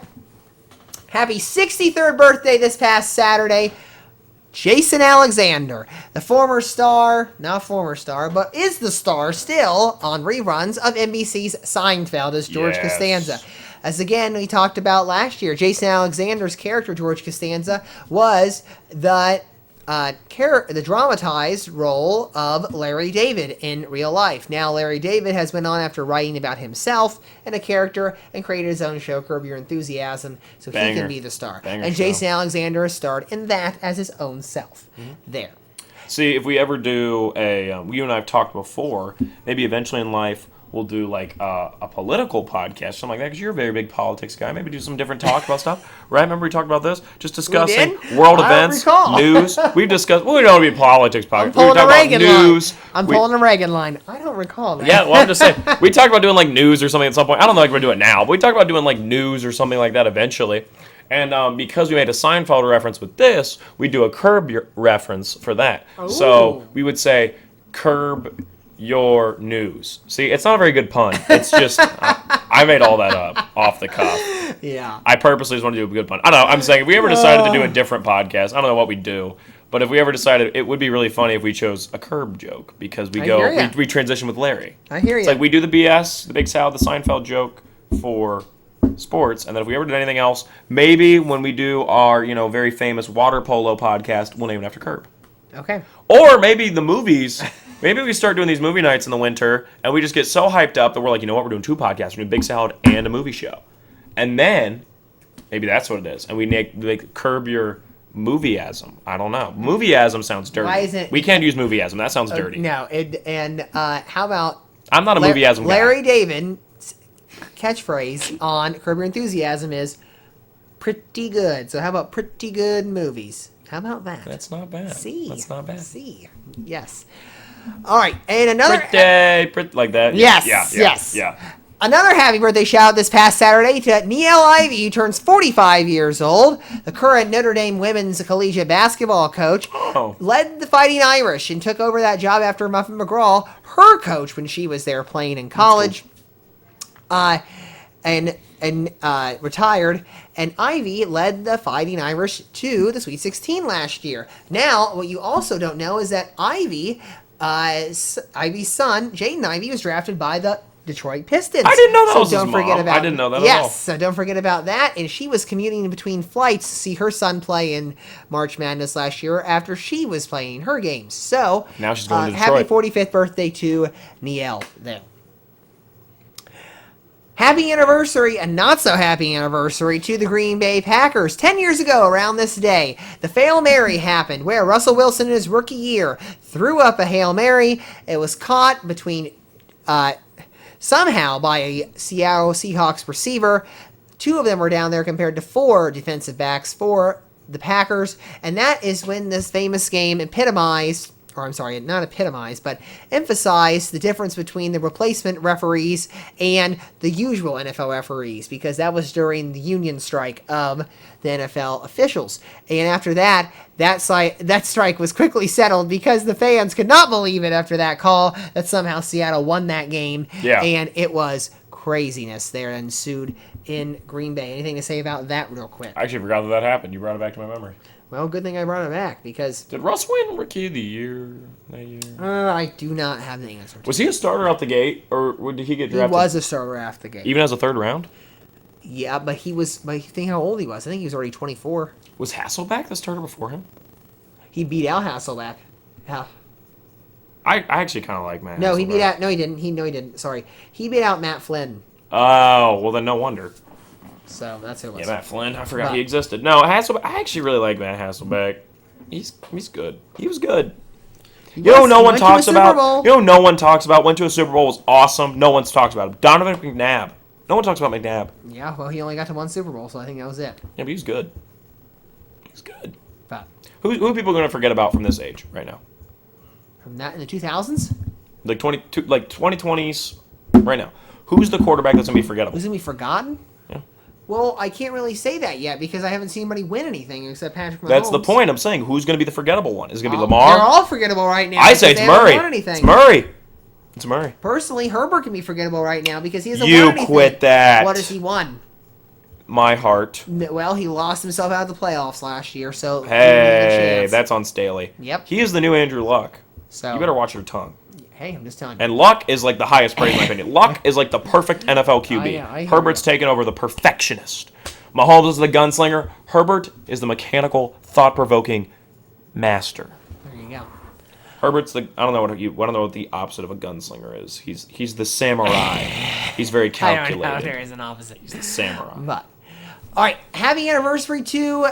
Happy 63rd birthday this past Saturday. Jason Alexander, the former star, not former star, but is the star still on reruns of NBC's Seinfeld as George Yes. Costanza. As again, we talked about last year, Jason Alexander's character, George Costanza, was the dramatized role of Larry David in real life. Now, Larry David has went on after writing about himself and a character and created his own show, Curb Your Enthusiasm, so he Banger. can be the star. Banger And show. Jason Alexander has starred in that as his own self. There. See, if we ever do you and I have talked before, maybe eventually in life we'll do like a political podcast, something like that, because you're a very big politics guy. Maybe do some different talk about stuff, right? Remember we talked about this? Just discussing did? world I don't events, recall. news. We've discussed, well, we don't be politics podcast. I'm pulling we a talk about Reagan news. line. I'm We- pulling a Reagan line. I don't recall that. Yeah, well, I'm just saying. We talked about doing like news or something at some point. I don't know if we're doing it now, but we talked about doing like news or something like that eventually. And because we made a Seinfeld reference with this, we do a Curb reference for that. So we would say, Curb your news. See, it's not a very good pun. It's just, I made all that up off the cuff. Yeah. I purposely just want to do a good pun. I don't know. I'm saying if we ever decided to do a different podcast, I don't know what we'd do. But if we ever decided, it would be really funny if we chose a Curb joke because we I hear ya. we transition with Larry. I hear It's you. like we do the BS, the Big Sal, the Seinfeld joke for sports, and then if we ever did anything else, maybe when we do our very famous water polo podcast, we'll name it after Curb. Okay. Or maybe the movies. Maybe we start doing these movie nights in the winter, and we just get so hyped up that we're like, you know what, we're doing two podcasts. We're doing Big Salad and a movie show. And then, maybe that's what it is. And we make Curb Your Movieism. I don't know. Movieism sounds dirty. Why isn't- We can't use movieism. That sounds dirty. No. How about I'm not a movieism guy. Larry David's catchphrase on Curb Your Enthusiasm is pretty good. So how about pretty good movies? How about that? That's not bad. See. That's not bad. See. Yes. All right. And another... Pretty, like that. Yes, Yeah. Another happy birthday shout out this past Saturday to Niele Ivey, who turns 45 years old. The current Notre Dame women's collegiate basketball coach led the Fighting Irish and took over that job after Muffin McGraw, her coach when she was there playing in college, and retired. And Ivy led the Fighting Irish to the Sweet 16 last year. Now, what you also don't know is that Ivy's son, Jaden Ivey, was drafted by the Detroit Pistons. I didn't know that so was his don't forget mom. about I didn't know that at yes, all. so don't forget about that. And she was commuting between flights to see her son play in March Madness last year after she was playing her games. So Now she's going to happy Detroit. 45th birthday to Niele there. Happy anniversary, and not so happy anniversary, to the Green Bay Packers. 10 years ago, around this day, the Hail Mary happened, where Russell Wilson in his rookie year threw up a Hail Mary. It was caught between somehow by a Seattle Seahawks receiver. Two of them were down there compared to four defensive backs for the Packers, and that is when this famous game epitomized, or I'm sorry, not epitomized, but emphasized the difference between the replacement referees and the usual NFL referees, because that was during the union strike of the NFL officials. And after that, that strike was quickly settled because the fans could not believe it after that call that somehow Seattle won that game. Yeah. And it was craziness there ensued in Green Bay. Anything to say about that real quick? I actually forgot that happened. You brought it back to my memory. Well, good thing I brought it back, because Did Russ win Rookie of the Year that year? I do not have the answer to Was he a starter out the gate, or did he get He drafted? was a starter after the game. Even as a third round? Yeah, but think how old he was. I think he was already 24. Was Hasselbeck the starter before him? He beat out Hasselbeck. Yeah. I actually kind of like Matt. No, he Hasselbeck. beat out. No, he didn't. He didn't. Sorry, he beat out Matt Flynn. Oh, well then no wonder. So that's who it was. Yeah, Matt Flynn. I forgot But- he existed. No, Hasselbeck. I actually really like Matt Hasselbeck. He's good. He was good. He You know, was- no he one went to a talks Super about. Bowl. You know, no one talks about. Went to a Super Bowl, was awesome. No one's talks about him. Donovan McNabb. No one talks about McNabb. Yeah, well, he only got to one Super Bowl, so I think that was it. Yeah, but he's good. He's good. But Who are people going to forget about from this age right now? from that in the 2000s, Like 2020s right now. Who's the quarterback that's going to be forgettable? who's gonna be forgotten? Yeah. Well, I can't really say that yet because I haven't seen anybody win anything except Patrick Mahomes. That's the point. I'm saying who's going to be the forgettable one? Is it going to be They're Lamar? all forgettable right now. I say because it's they haven't Murray. won anything. It's Murray. It's Murray. Personally, Herbert can be forgettable right now because he hasn't You won anything. quit that. What has he won? my heart. Well, he lost himself out of the playoffs last year, so Hey, that's on Staley. Yep. He is the new Andrew Luck. So You better watch your tongue. hey, I'm just telling you. And Luck is like the highest praise in my opinion. Luck is like the perfect NFL QB. I hear Herbert's you. taken over the perfectionist. Mahomes is the gunslinger. Herbert is the mechanical, thought-provoking master. There you go. Herbert's the I don't know what the opposite of a gunslinger is. He's the samurai. He's very calculated. I don't know if there is an opposite. He's the samurai. But, all right, happy anniversary to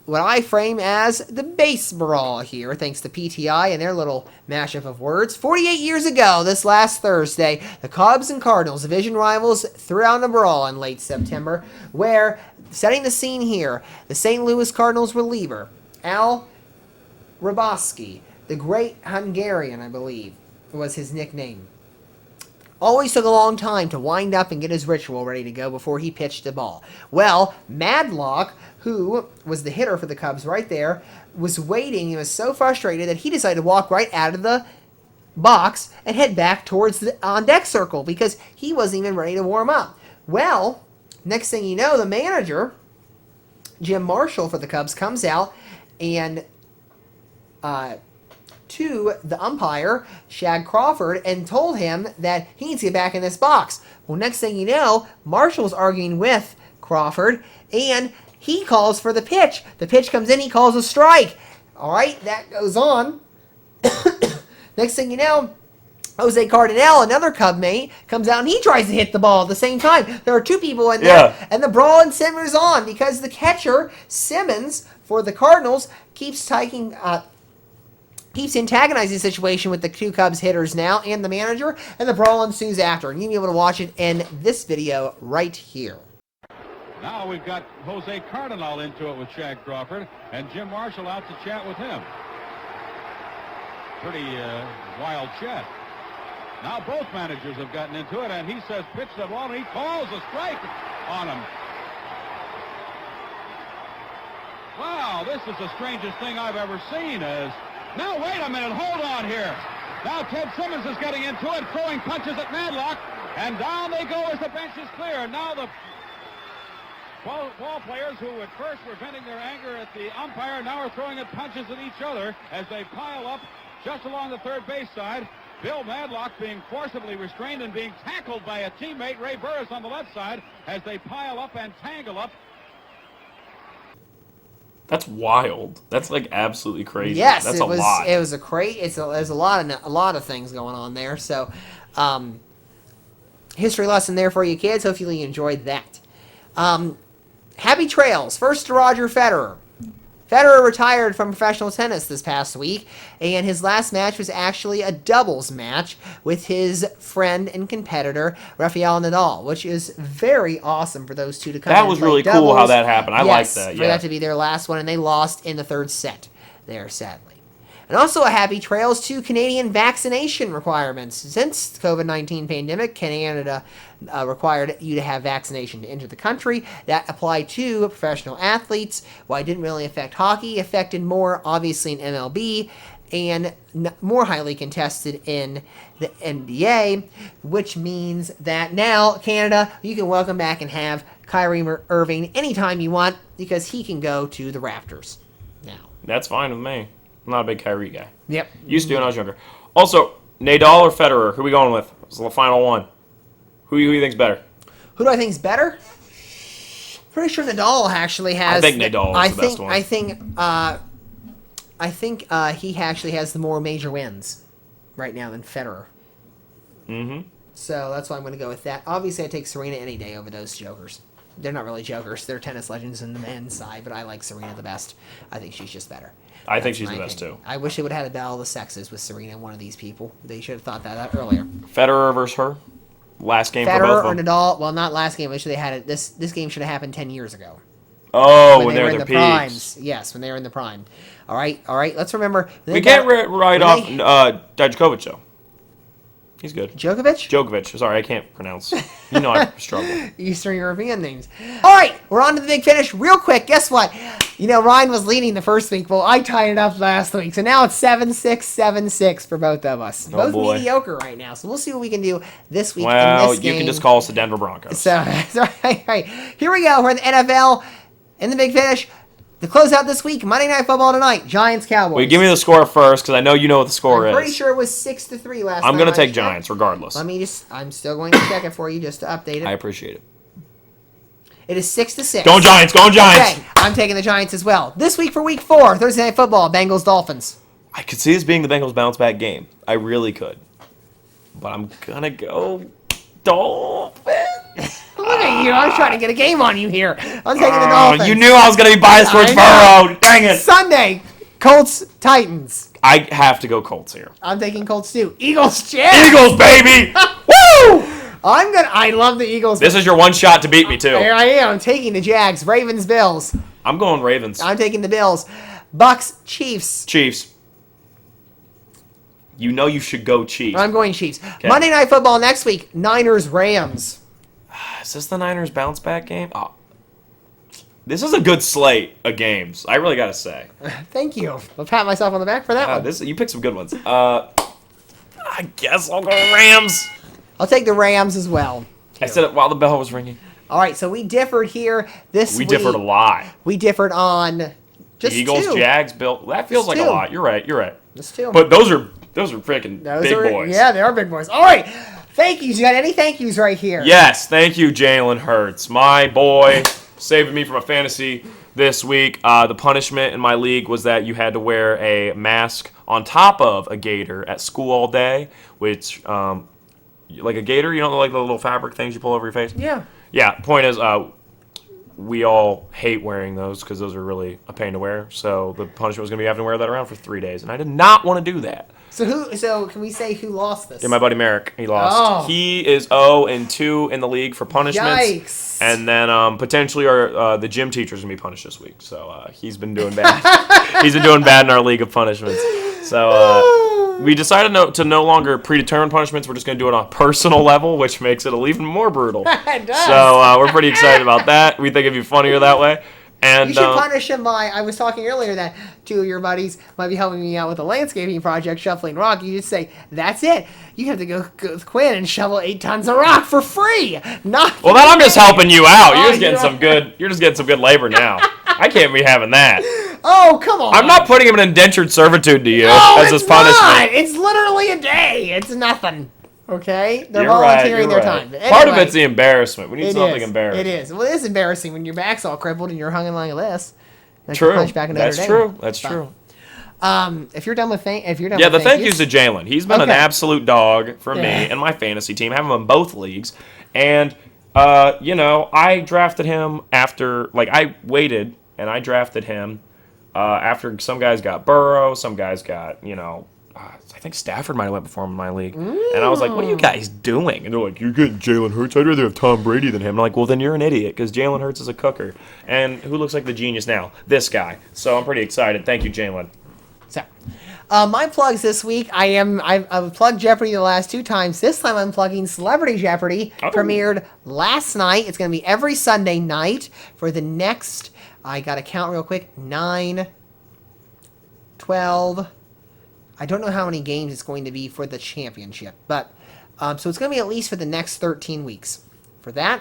what I frame as the base brawl here, thanks to PTI and their little mashup of words. 48 years ago, this last Thursday, the Cubs and Cardinals, division rivals, threw out a brawl in late September, where, setting the scene here, the St. Louis Cardinals reliever, Al Raboski, the great Hungarian, I believe, was his nickname, always took a long time to wind up and get his ritual ready to go before he pitched the ball. Well, Madlock, who was the hitter for the Cubs right there, was waiting. He was so frustrated that he decided to walk right out of the box and head back towards the on-deck circle because he wasn't even ready to warm up. Well, next thing you know, the manager, Jim Marshall for the Cubs, comes out and to the umpire, Shag Crawford, and told him that he needs to get back in this box. Well, next thing you know, Marshall's arguing with Crawford, and he calls for the pitch. The pitch comes in, he calls a strike. All right, that goes on. Next thing you know, Jose Cardinal, another Cub mate, comes out and he tries to hit the ball at the same time. There are two people in there, and the brawl and simmers on because the catcher, Simmons, for the Cardinals, keeps antagonizing the situation with the two Cubs hitters now and the manager, and the brawl ensues after. And you'll be able to watch it in this video right here. Now we've got Jose Cardinal into it with Shag Crawford, and Jim Marshall out to chat with him. Pretty wild chat. Now both managers have gotten into it, and he says pitch the ball, and he calls a strike on him. Wow, this is the strangest thing I've ever seen. Now, wait a minute, hold on here. Now Ted Simmons is getting into it, throwing punches at Madlock, and down they go as the bench is clear. Now the ball players who at first were venting their anger at the umpire now are throwing at punches at each other as they pile up just along the third base side. Bill Madlock being forcibly restrained and being tackled by a teammate, Ray Burris, on the left side as they pile up and tangle up. That's wild. That's like absolutely crazy. Yes, that's it a was. lot. It was a there's a lot of things going on there. So, history lesson there for you kids. Hopefully you enjoyed that. Happy trails. First to Roger Federer. Federer retired from professional tennis this past week, and his last match was actually a doubles match with his friend and competitor, Rafael Nadal, which is very awesome for those two to come in That was and play really doubles. cool how that happened. I like Yes, that, for yeah. that to be their last one, and they lost in the third set there, sadly. And also a happy trails to Canadian vaccination requirements. Since the COVID-19 pandemic, Canada required you to have vaccination to enter the country. That applied to professional athletes. While it didn't really affect hockey, it affected more, obviously, in MLB, and more highly contested in the NBA, which means that now, Canada, you can welcome back and have Kyrie Irving anytime you want because he can go to the Raptors now. That's fine with me. I'm not a big Kyrie guy. Yep. Used to when I was younger. Also, Nadal or Federer? Who are we going with? It's the final one. Who do you think's better? Who do I think is better? Pretty sure Nadal actually has. I think Nadal is the best one. I think he actually has the more major wins right now than Federer. Mm-hmm. So that's why I'm going to go with that. Obviously, I take Serena any day over those jokers. They're not really jokers. They're tennis legends in the men's side, but I like Serena the best. I think she's just better. I think she's my the best, opinion. too. I wish they would have had a battle of the sexes with Serena and one of these people. They should have thought that out earlier. Federer versus her? Last game for Federer both or of them? Nadal? Well, not last game. I wish they had it. This game should have happened 10 years ago. Oh, when they were they're in at the their peaks. primes. Yes, when they were in the prime. All right. Let's remember. We can't write off Dijakovic, though. He's good. Djokovic? Djokovic. Sorry, I can't pronounce. You know I struggle. Eastern European names. All right, we're on to the big finish. Real quick, guess what? Ryan was leading the first week. Well, I tied it up last week. So now it's 7-6, 7-6 for both of us. Both boy. mediocre right now. So we'll see what we can do this week in Well, this game. you can just call us the Denver Broncos. So, all right. Here we go. We're in the NFL in the big finish. The closeout this week, Monday Night Football tonight, Giants-Cowboys. Wait, give me the score first, because I know you know what the score I'm is. pretty sure it was 6-3 last I'm time. going to I take checked. Giants, regardless. I'm still going to check it for you just to update it. I appreciate it. It is 6-6. Going Giants, going Giants! Okay, I'm taking the Giants as well. This week for week 4, Thursday Night Football, Bengals-Dolphins. I could see this being the Bengals bounce-back game. I really could. But I'm going to go Dolphins. Look at you. I'm trying to get a game on you here. I'm taking the Dolphins. You knew I was going to be biased towards I know. Burrow. Dang it. Sunday, Colts-Titans. I have to go Colts here. I'm taking Colts too. Eagles-Jets. Eagles, baby! Woo! I love the Eagles. This is your one shot to beat me, too. Here I am. I'm taking the Jags. Ravens-Bills. I'm going Ravens. I'm taking the Bills. Bucks-Chiefs. Chiefs. You know you should go Chiefs. I'm going Chiefs. Monday Night Football next week, Niners-Rams. Is this the Niners bounce-back game? Oh. This is a good slate of games. I really got to say. Thank you. I'll pat myself on the back for that one. You picked some good ones. I guess I'll go Rams. I'll take the Rams as well. I said it while the bell was ringing. All right, so we differed here this week. We differed a lot. We differed on just Eagles, two. Jags, Bill. That feels like a two. lot. You're right. Just two. But those are freaking Those big are, boys. Yeah, they are big boys. All right, thank yous. You got any thank yous right here? Yes, thank you, Jalen Hurts, my boy, saving me from a fantasy this week. The punishment in my league was that you had to wear a mask on top of a gator at school all day, which, like a gator, you know, like the little fabric things you pull over your face? Yeah. Yeah, point is, we all hate wearing those because those are really a pain to wear. So the punishment was going to be having to wear that around for 3 days, and I did not want to do that. So can we say who lost this? Yeah, my buddy Merrick, he lost. Oh. He is 0-2 in the league for punishments. Yikes. And then potentially the gym teacher's going to be punished this week. So he's been doing bad. He's been doing bad in our league of punishments. So we decided to no longer predetermine punishments. We're just going to do it on a personal level, which makes it even more brutal. It does. So we're pretty excited about that. We think it'd be funnier that way. And You should punish him by, I was talking earlier that 2 of your buddies might be helping me out with a landscaping project, shoveling rock. You just say, that's it. You have to go with Quinn and shovel 8 tons of rock for free. Not well, then I'm just helping you out. Oh, You're just getting some good. You're just getting some good labor now. I can't be having that. Oh, come on. I'm not putting him in indentured servitude to you No, as it's his punishment. not. It's literally a day. It's nothing. Okay? They're You're volunteering right, their right. time. But Part of anyway, it's the embarrassment. We need something embarrassing. It is. Well, it is embarrassing when your back's all crippled and you're hung in like this. Like True. a punch back in That's Notre true. Dame. That's But, true. If you're done with Yeah, the thank yous to Jalen. He's been an Okay. absolute dog for me Yeah. and my fantasy team. I have him in both leagues. And, I drafted him after, I waited and I drafted him after some guys got Burrow, some guys got, I think Stafford might have went before him in my league. And I was like, what are you guys doing? And they're like, you're getting Jalen Hurts. I'd rather have Tom Brady than him. I'm like, well, then you're an idiot because Jalen Hurts is a cooker. And who looks like the genius now? This guy. So I'm pretty excited. Thank you, Jalen. So, my plugs this week, I've plugged Jeopardy the last 2 times. This time I'm plugging Celebrity Jeopardy. Oh. Premiered last night. It's going to be every Sunday night for the next, I got to count real quick, 9, 12, I don't know how many games it's going to be for the championship. But, so it's going to be at least for the next 13 weeks for that.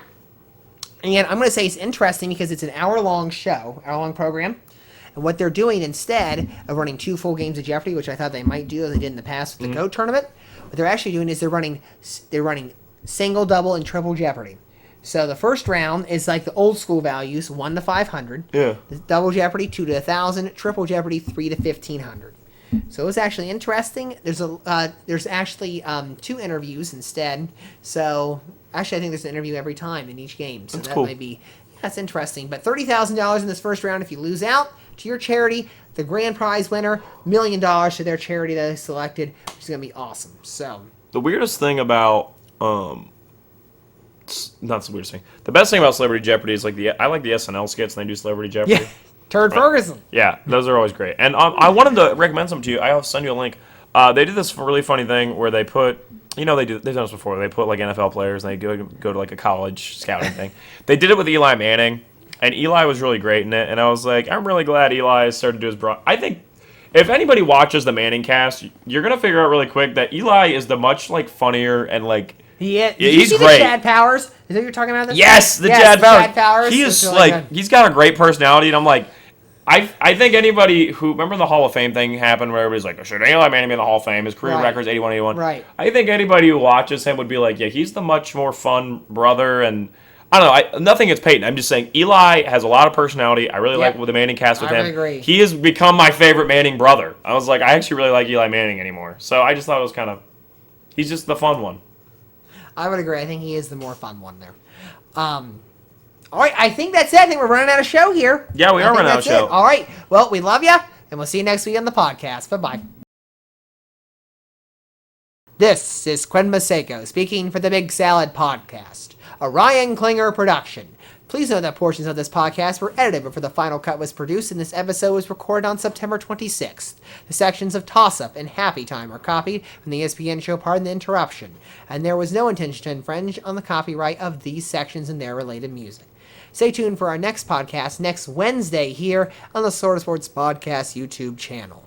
And I'm going to say it's interesting because it's an hour-long show, hour-long program. And what they're doing instead of running 2 full games of Jeopardy, which I thought they might do as they did in the past with the GOAT tournament, what they're actually doing is they're running single, double, and triple Jeopardy. So the first round is like the old school values, 1 to 500. Yeah. The double Jeopardy, 2 to 1,000. Triple Jeopardy, 3 to 1,500. So it was actually interesting. There's actually 2 interviews instead. So actually, I think there's an interview every time in each game. So That's that cool. might be that's interesting. But $30,000 in this first round if you lose out to your charity. The grand prize winner, $1 million to their charity that is selected, which is gonna be awesome. So The weirdest thing about not the weirdest thing. The best thing about Celebrity Jeopardy is I like the SNL skits when they do Celebrity Jeopardy. yeah, Turd Ferguson. Yeah, those are always great. And I wanted to recommend some to you. I'll send you a link. They did this really funny thing where they put They've done this before. They put like NFL players and they go to like a college scouting thing. They did it with Eli Manning, and Eli was really great in it. And I was like, I'm really glad Eli started to do his I think if anybody watches the Manning cast, you're gonna figure out really quick that Eli is the much like funnier and like Did he's you see great. The Chad Powers? Is that what you're talking about? Yes, the Chad Powers. Chad Powers. He It's is really like good. he's got a great personality, and I'm like. I think anybody who remember the Hall of Fame thing happened where everybody's like, should Eli Manning be in the Hall of Fame? His career Right. record's 81-81. Right. I think anybody who watches him would be like, yeah, he's the much more fun brother. And I don't know. Nothing against Peyton. I'm just saying Eli has a lot of personality. I really like the Manning cast with I him. agree. He has become my favorite Manning brother. I was like, I actually really like Eli Manning anymore. So I just thought it was kind of, he's just the fun one. I would agree. I think he is the more fun one there. All right, I think that's it. I think we're running out of show here. Yeah, we are running out of show. All right. Well, we love you, and we'll see you next week on the podcast. Bye-bye. This is Quinn Maseko speaking for the Big Salad Podcast, a Ryan Klinger production. Please note that portions of this podcast were edited before the final cut was produced, and this episode was recorded on September 26th. The sections of Toss Up and Happy Time are copied from the ESPN show Pardon the Interruption, and there was no intention to infringe on the copyright of these sections and their related music. Stay tuned for our next podcast next Wednesday here on the Sort of Sports Podcast YouTube channel.